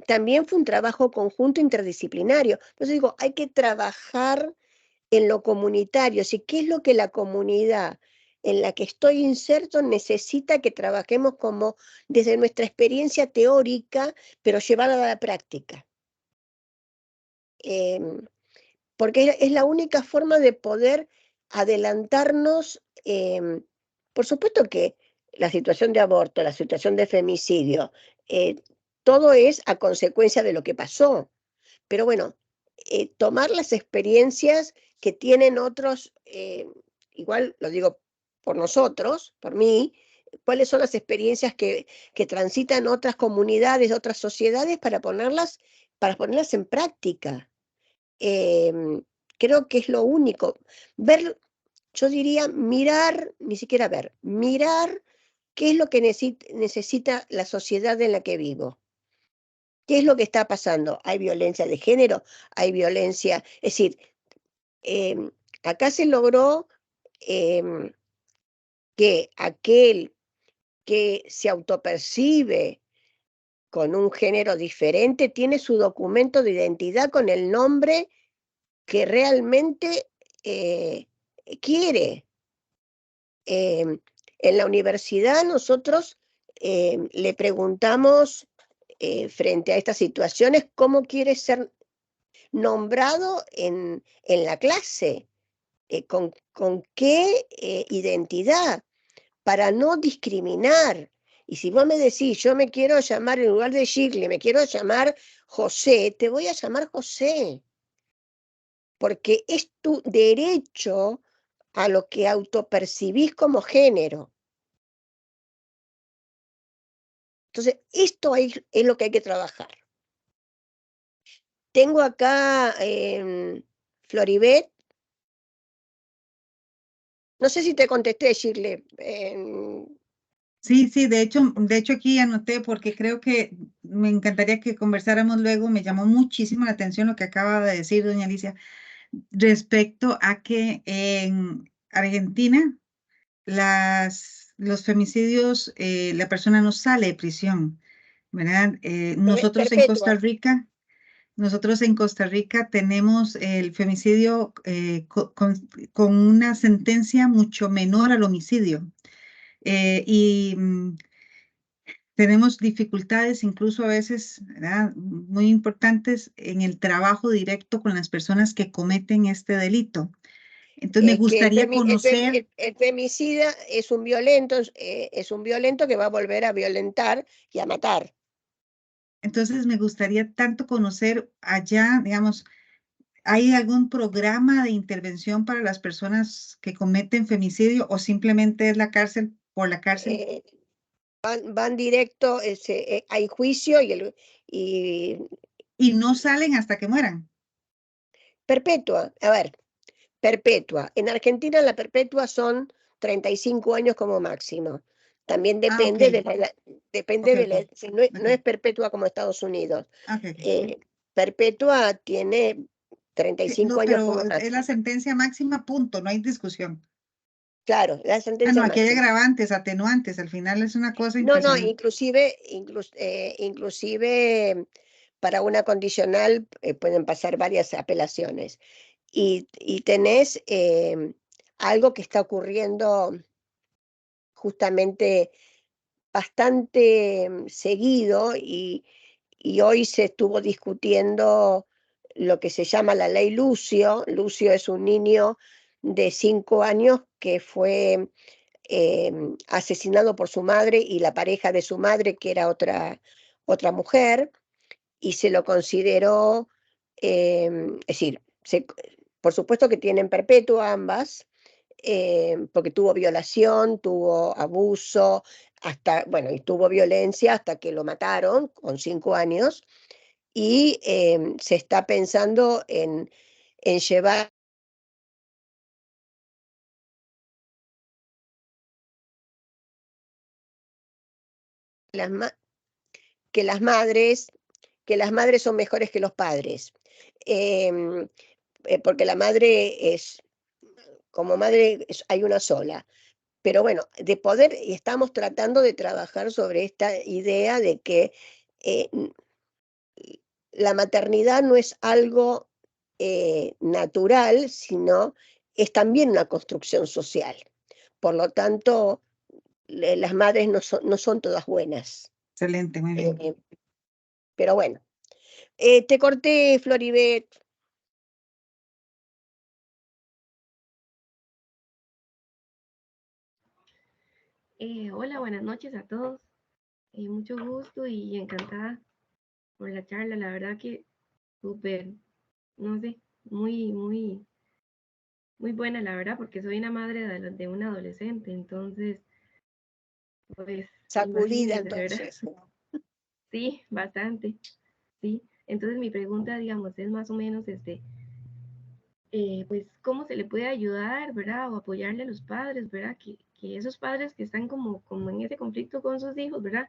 También fue un trabajo conjunto interdisciplinario. Entonces digo, hay que trabajar en lo comunitario, ¿sí? ¿Qué es lo que la comunidad en la que estoy inserto necesita que trabajemos como desde nuestra experiencia teórica, pero llevada a la práctica? Porque es la única forma de poder adelantarnos. Por supuesto que la situación de aborto, la situación de femicidio, todo es a consecuencia de lo que pasó. Pero bueno, tomar las experiencias que tienen otros, igual lo digo por nosotros, por mí, cuáles son las experiencias que transitan otras comunidades, otras sociedades para ponerlas en práctica. Creo que es lo único. Ver, yo diría mirar, ni siquiera ver, mirar qué es lo que necesita la sociedad en la que vivo. ¿Qué es lo que está pasando? ¿Hay violencia de género? ¿Hay violencia? Es decir, acá se logró que aquel que se autopercibe con un género diferente tiene su documento de identidad con el nombre que realmente quiere. En la universidad nosotros le preguntamos frente a estas situaciones cómo quiere ser nombrado en la clase, con qué identidad, para no discriminar. Y si vos me decís, yo me quiero llamar, en lugar de Shirley, me quiero llamar José, te voy a llamar José, porque es tu derecho a lo que autopercibís como género. Entonces, esto es lo que hay que trabajar. Tengo acá Floribet. No sé si te contesté, Shirley. Sí, de hecho aquí anoté porque creo que me encantaría que conversáramos luego. Me llamó muchísimo la atención lo que acaba de decir doña Alicia respecto a que en Argentina los femicidios, la persona no sale de prisión, ¿verdad? Nosotros en Costa Rica tenemos el femicidio con una sentencia mucho menor al homicidio. Tenemos dificultades incluso a veces, ¿verdad?, muy importantes en el trabajo directo con las personas que cometen este delito. Entonces me gustaría conocer. El femicida es un violento que va a volver a violentar y a matar. Entonces me gustaría tanto conocer allá, digamos, ¿hay algún programa de intervención para las personas que cometen femicidio o simplemente es la cárcel por la cárcel? Van directo, hay juicio Y no salen hasta que mueran. Perpetua, a ver, perpetua. En Argentina la perpetua son 35 años como máximo. También depende de la edad, no es perpetua como Estados Unidos. Perpetua tiene 35 años como máximo. Es la sentencia máxima, punto, no hay discusión. Claro, la sentencia aquí hay máxima. agravantes, atenuantes, al final es una cosa No, impresionante. inclusive para una condicional pueden pasar varias apelaciones. Y tenés algo que está ocurriendo justamente bastante seguido y hoy se estuvo discutiendo lo que se llama la ley Lucio. Lucio es un niño de 5 años que fue asesinado por su madre y la pareja de su madre, que era otra mujer, y se lo consideró, es decir, por supuesto que tienen perpetua ambas, porque tuvo violación, tuvo abuso, y tuvo violencia hasta que lo mataron con 5 años, y se está pensando en llevar que las madres son mejores que los padres, porque la madre como madre hay una sola. Pero bueno, de poder, y estamos tratando de trabajar sobre esta idea de que la maternidad no es algo natural, sino es también una construcción social. Por lo tanto, las madres no son todas buenas. Excelente, muy bien. Pero bueno, te corté, Floribet. Hola, buenas noches a todos. Mucho gusto y encantada por la charla. La verdad que súper, no sé, muy buena, la verdad, porque soy una madre de un adolescente. Entonces, pues, Sacudida, imagínense, ¿verdad? entonces. Sí, bastante, sí. Entonces mi pregunta, digamos, es más o menos, pues, ¿cómo se le puede ayudar, ¿verdad? O apoyarle a los padres, ¿verdad? Que esos padres que están como en ese conflicto con sus hijos, ¿verdad?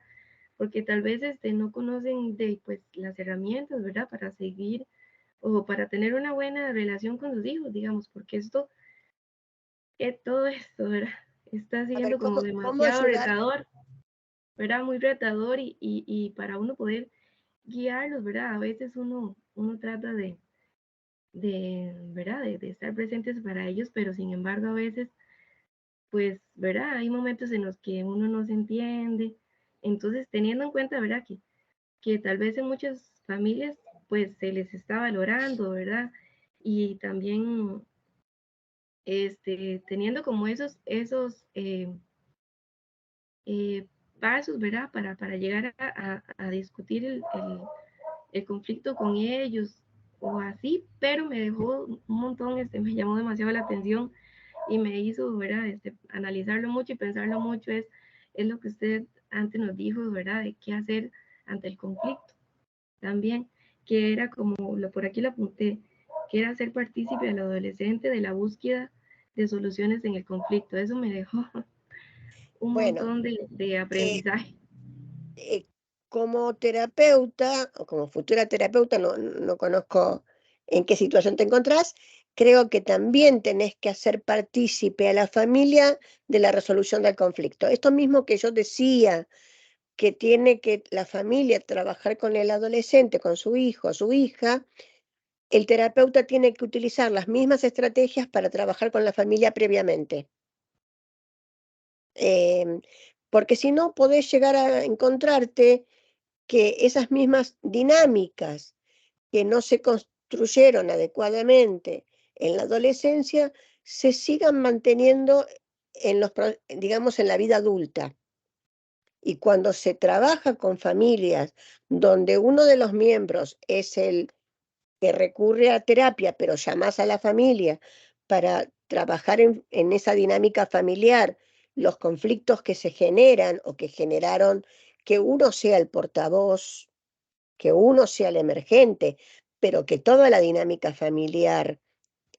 Porque tal vez no conocen pues, las herramientas, ¿verdad? Para seguir o para tener una buena relación con sus hijos, digamos, porque todo esto, ¿verdad? Está siendo como demasiado retador, ¿verdad? Muy retador y para uno poder guiarlos, ¿verdad? A veces uno trata ¿verdad? De estar presentes para ellos, pero sin embargo a veces, pues, ¿verdad? Hay momentos en los que uno no se entiende Entonces, teniendo en cuenta, ¿verdad? Que tal vez en muchas familias, pues se les está valorando, ¿verdad? Y también, teniendo como esos pasos, ¿verdad? Para llegar a discutir el conflicto con ellos o así, pero me dejó un montón, me llamó demasiado la atención y me hizo, ¿verdad? Analizarlo mucho y pensarlo mucho, es lo que usted antes nos dijo, ¿verdad? De qué hacer ante el conflicto también, que era como, por aquí lo apunté, que era ser partícipe al adolescente de la búsqueda de soluciones en el conflicto. Eso me dejó un Bueno, montón de aprendizaje. como terapeuta, o como futura terapeuta, no conozco en qué situación te encontrás, creo que también tenés que hacer partícipe a la familia de la resolución del conflicto. Esto mismo que yo decía, que tiene que la familia trabajar con el adolescente, con su hijo, su hija, el terapeuta tiene que utilizar las mismas estrategias para trabajar con la familia previamente. Porque si no, podés llegar a encontrarte que esas mismas dinámicas que no se construyeron adecuadamente en la adolescencia se sigan manteniendo digamos, en la vida adulta. Y cuando se trabaja con familias donde uno de los miembros es el que recurre a terapia, pero llamas a la familia para trabajar en esa dinámica familiar, los conflictos que se generan o que generaron, que uno sea el portavoz, que uno sea el emergente, pero que toda la dinámica familiar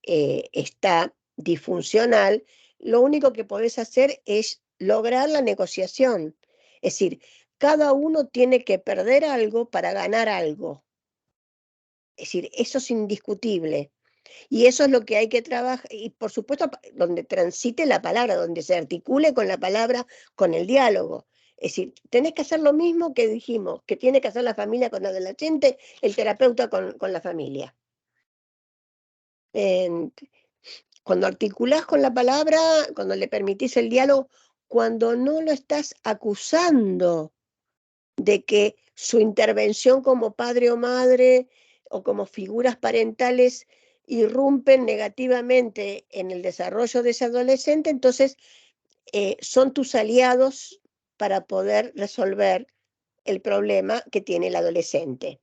está disfuncional, lo único que podés hacer es lograr la negociación. Es decir, cada uno tiene que perder algo para ganar algo. Es decir, eso es indiscutible. Y eso es lo que hay que trabajar, y por supuesto, donde transite la palabra, donde se articule con la palabra, con el diálogo. Es decir, tenés que hacer lo mismo que dijimos, que tiene que hacer la familia con el adolescente, el terapeuta con la familia. Cuando articulás con la palabra, cuando le permitís el diálogo, cuando no lo estás acusando de que su intervención como padre o madre o como figuras parentales irrumpen negativamente en el desarrollo de ese adolescente, entonces son tus aliados para poder resolver el problema que tiene el adolescente.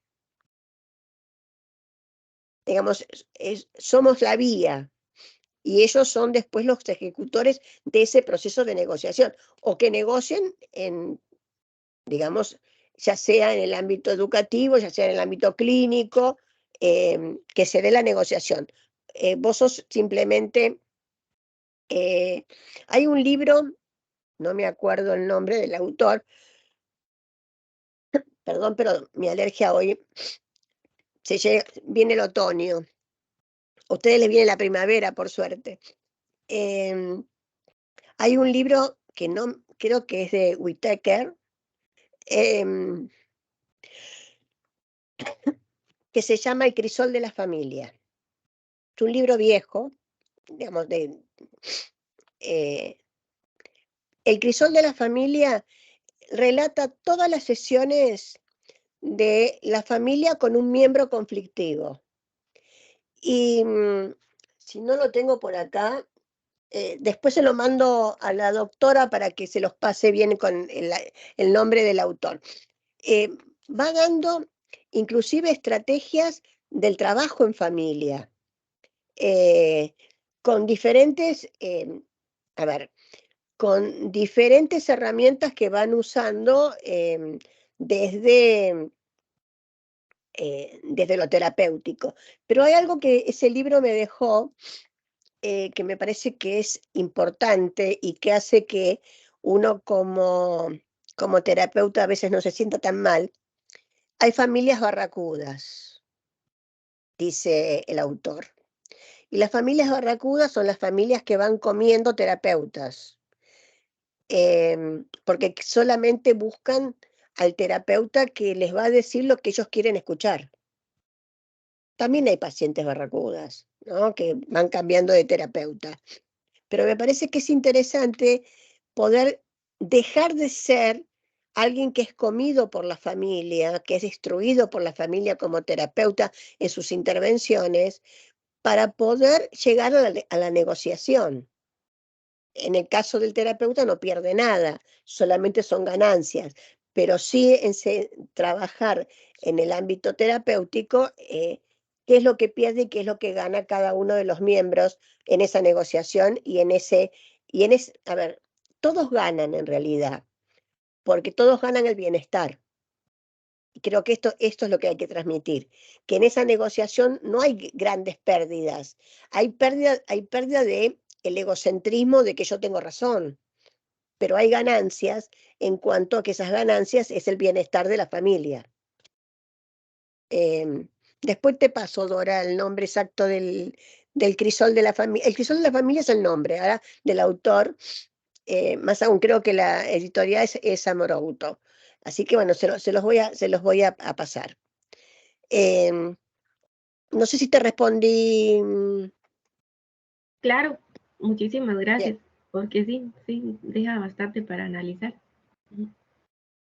Digamos, somos la vía y ellos son después los ejecutores de ese proceso de negociación o que negocien en, digamos, ya sea en el ámbito educativo, ya sea en el ámbito clínico, que se dé la negociación. Vos sos simplemente, hay un libro, no me acuerdo el nombre del autor, perdón, pero mi alergia hoy, viene el otoño, a ustedes les viene la primavera, por suerte. Hay un libro que no, creo que es de Whitaker, que se llama El crisol de la familia. Es un libro viejo, digamos, El crisol de la familia relata todas las sesiones de la familia con un miembro conflictivo. Y si no lo tengo por acá, después se lo mando a la doctora para que se los pase bien con el nombre del autor. Va dando inclusive estrategias del trabajo en familia, con diferentes, con diferentes herramientas que van usando desde lo terapéutico. Pero hay algo que ese libro me dejó, que me parece que es importante y que hace que uno como terapeuta a veces no se sienta tan mal. Hay familias barracudas, dice el autor. Y las familias barracudas son las familias que van comiendo terapeutas, porque solamente buscan al terapeuta que les va a decir lo que ellos quieren escuchar. También hay pacientes barracudas, ¿no?, que van cambiando de terapeuta. Pero me parece que es interesante poder dejar de ser alguien que es comido por la familia, que es instruido por la familia como terapeuta en sus intervenciones, para poder llegar a la negociación. En el caso del terapeuta no pierde nada, solamente son ganancias, pero sí trabajar en el ámbito terapéutico, qué es lo que pierde y qué es lo que gana cada uno de los miembros en esa negociación a ver, todos ganan en realidad, porque todos ganan el bienestar. Y creo que esto es lo que hay que transmitir, que en esa negociación no hay grandes pérdidas, hay pérdida de el egocentrismo de que yo tengo razón, pero hay ganancias en cuanto a que esas ganancias es el bienestar de la familia. Después te paso, Dora, el nombre exacto del crisol de la familia. El crisol de la familia es el nombre ahora del autor, más aún creo que la editorial es Amorauto. Así que bueno, se los voy a pasar. No sé si te respondí. Claro, muchísimas gracias, Bien. porque sí, deja bastante para analizar.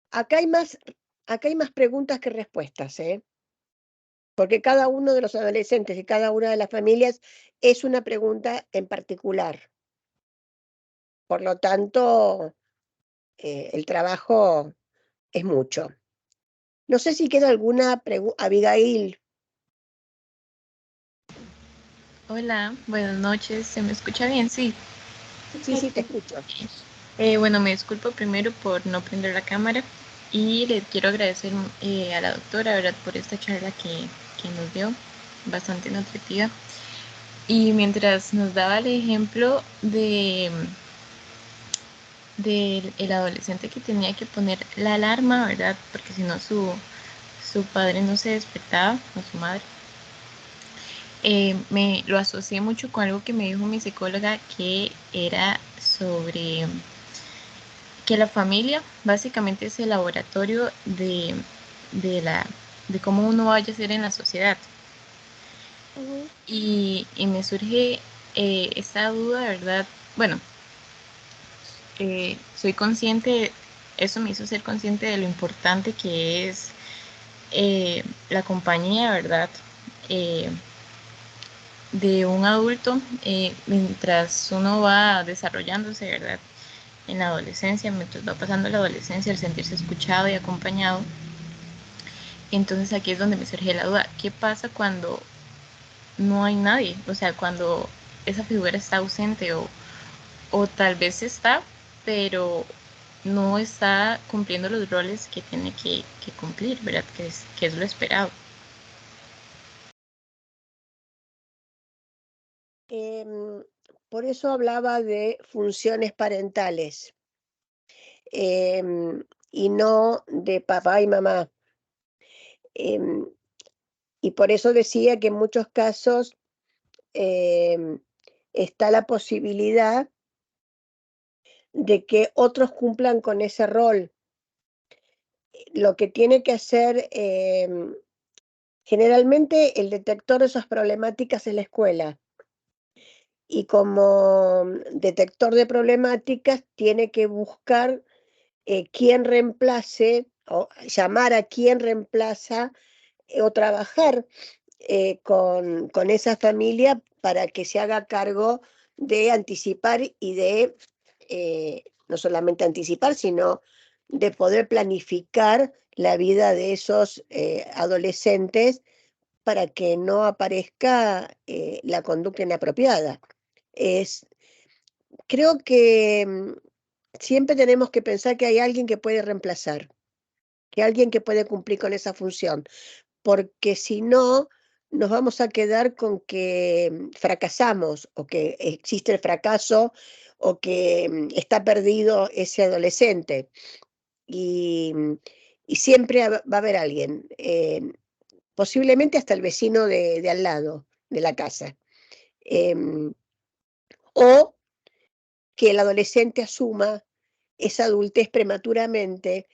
Acá hay más preguntas que respuestas, porque cada uno de los adolescentes y cada una de las familias es una pregunta en particular. Por lo tanto, el trabajo es mucho. No sé si queda alguna pregunta. Abigail. Hola, buenas noches. ¿Se me escucha bien? Sí. Sí, te escucho. Bueno, me disculpo primero por no prender la cámara y le quiero agradecer a la doctora, ¿verdad?, por esta charla que nos dio, bastante nutritiva. Y mientras nos daba el ejemplo del adolescente que tenía que poner la alarma, ¿verdad?, porque si no su padre no se despertaba, o su madre. Me lo asocié mucho con algo que me dijo mi psicóloga, que era sobre que la familia básicamente es el laboratorio de cómo uno vaya a ser en la sociedad. Y me surge esta duda, ¿verdad? Bueno, soy consciente, eso me hizo ser consciente de lo importante que es la compañía, ¿verdad?, de un adulto mientras uno va desarrollándose, ¿verdad?, en la adolescencia, mientras va pasando la adolescencia, el sentirse escuchado y acompañado. Entonces aquí es donde me surge la duda, ¿qué pasa cuando no hay nadie? O sea, cuando esa figura está ausente o tal vez está, pero no está cumpliendo los roles que tiene que cumplir, ¿verdad?, que es lo esperado. Por eso hablaba de funciones parentales y no de papá y mamá. Y por eso decía que en muchos casos está la posibilidad de que otros cumplan con ese rol. Lo que tiene que hacer generalmente el detector de esas problemáticas es la escuela. Y como detector de problemáticas tiene que buscar quién reemplace o llamar a quien reemplaza o trabajar con esa familia para que se haga cargo de anticipar y de no solamente anticipar, sino de poder planificar la vida de esos adolescentes para que no aparezca la conducta inapropiada. Creo que siempre tenemos que pensar que hay alguien que puede reemplazar, que alguien que puede cumplir con esa función, porque si no, nos vamos a quedar con que fracasamos o que existe el fracaso o que está perdido ese adolescente. Y siempre va a haber alguien, posiblemente hasta el vecino de al lado de la casa. O que el adolescente asuma esa adultez prematuramente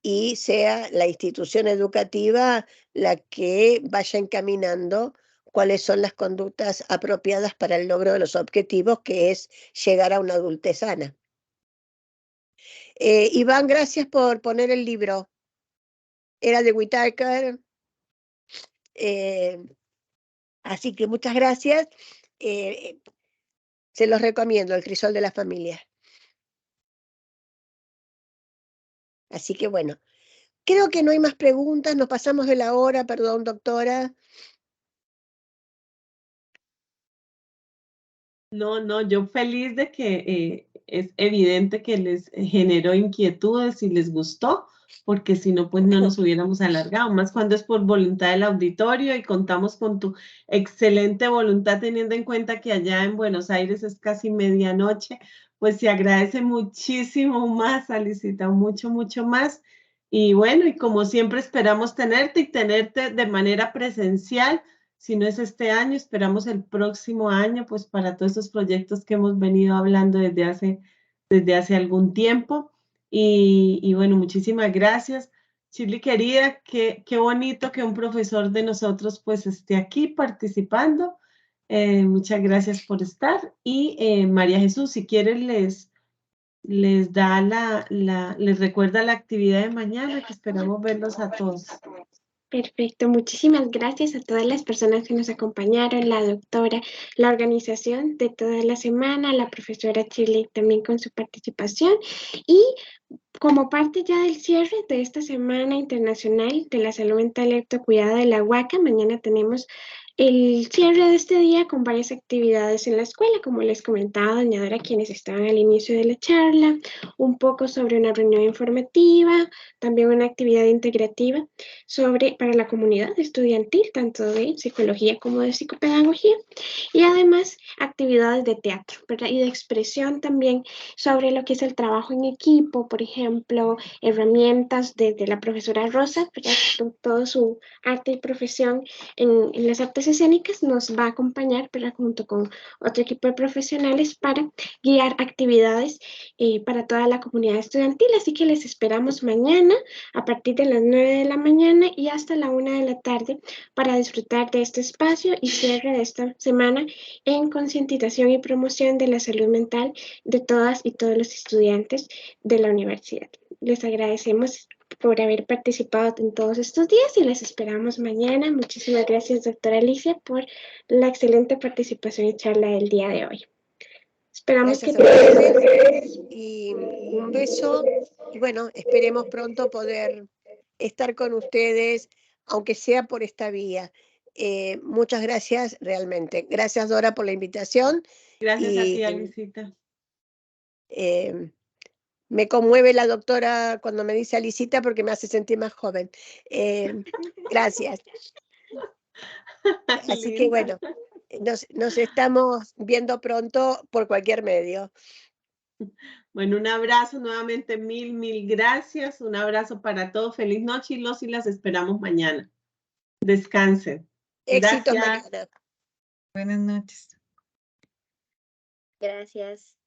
y sea la institución educativa la que vaya encaminando cuáles son las conductas apropiadas para el logro de los objetivos, que es llegar a una adultez sana. Iván, gracias por poner el libro. Era de Whitaker. Así que muchas gracias. Se los recomiendo, El crisol de la familia. Así que bueno, creo que no hay más preguntas. Nos pasamos de la hora, perdón, doctora. No, yo feliz de que es evidente que les generó inquietudes y les gustó, porque si no, pues no nos hubiéramos alargado, más cuando es por voluntad del auditorio y contamos con tu excelente voluntad, teniendo en cuenta que allá en Buenos Aires es casi medianoche, pues se agradece muchísimo más, Alicita, mucho, mucho más. Y bueno, y como siempre esperamos tenerte y tenerte de manera presencial. Si no es este año, esperamos el próximo año, pues para todos esos proyectos que hemos venido hablando desde hace algún tiempo. Y bueno, muchísimas gracias. Shirley querida, qué bonito que un profesor de nosotros pues esté aquí participando. Muchas gracias por estar. Y María Jesús, si quieres les recuerda la actividad de mañana, que esperamos verlos a todos. Perfecto, muchísimas gracias a todas las personas que nos acompañaron, la doctora, la organización de toda la semana, la profesora Shirley también con su participación y como parte ya del cierre de esta Semana Internacional de la Salud Mental y Autocuidado de la UACA, mañana tenemos el cierre de este día con varias actividades en la escuela, como les comentaba doña Dora, quienes estaban al inicio de la charla, un poco sobre una reunión informativa, también una actividad integrativa para la comunidad estudiantil, tanto de psicología como de psicopedagogía, y además actividades de teatro, ¿verdad? Y de expresión también sobre lo que es el trabajo en equipo, por ejemplo, herramientas de la profesora Rosa, ¿verdad? Con toda su arte y profesión en las artes escénicas, nos va a acompañar, ¿verdad? Junto con otro equipo de profesionales para guiar actividades para toda la comunidad estudiantil. Así que les esperamos mañana a partir de las 9 de la mañana y hasta la 1 de la tarde para disfrutar de este espacio y cierre de esta semana en concientización y promoción de la salud mental de todas y todos los estudiantes de la universidad. Les agradecemos por haber participado en todos estos días y les esperamos mañana. Muchísimas gracias, doctora Alicia, por la excelente participación y charla del día de hoy. Esperamos Gracias que a ustedes y un beso. Y bueno, esperemos pronto poder estar con ustedes, aunque sea por esta vía. Muchas gracias realmente. Gracias, Dora, por la invitación. Gracias a ti, Alicita. Me conmueve la doctora cuando me dice Alicita porque me hace sentir más joven. Gracias. Así que bueno, nos estamos viendo pronto por cualquier medio. Bueno, un abrazo nuevamente, mil gracias. Un abrazo para todos. Feliz noche y las esperamos mañana. Descansen. Éxito Gracias. mañana. Buenas noches. Gracias.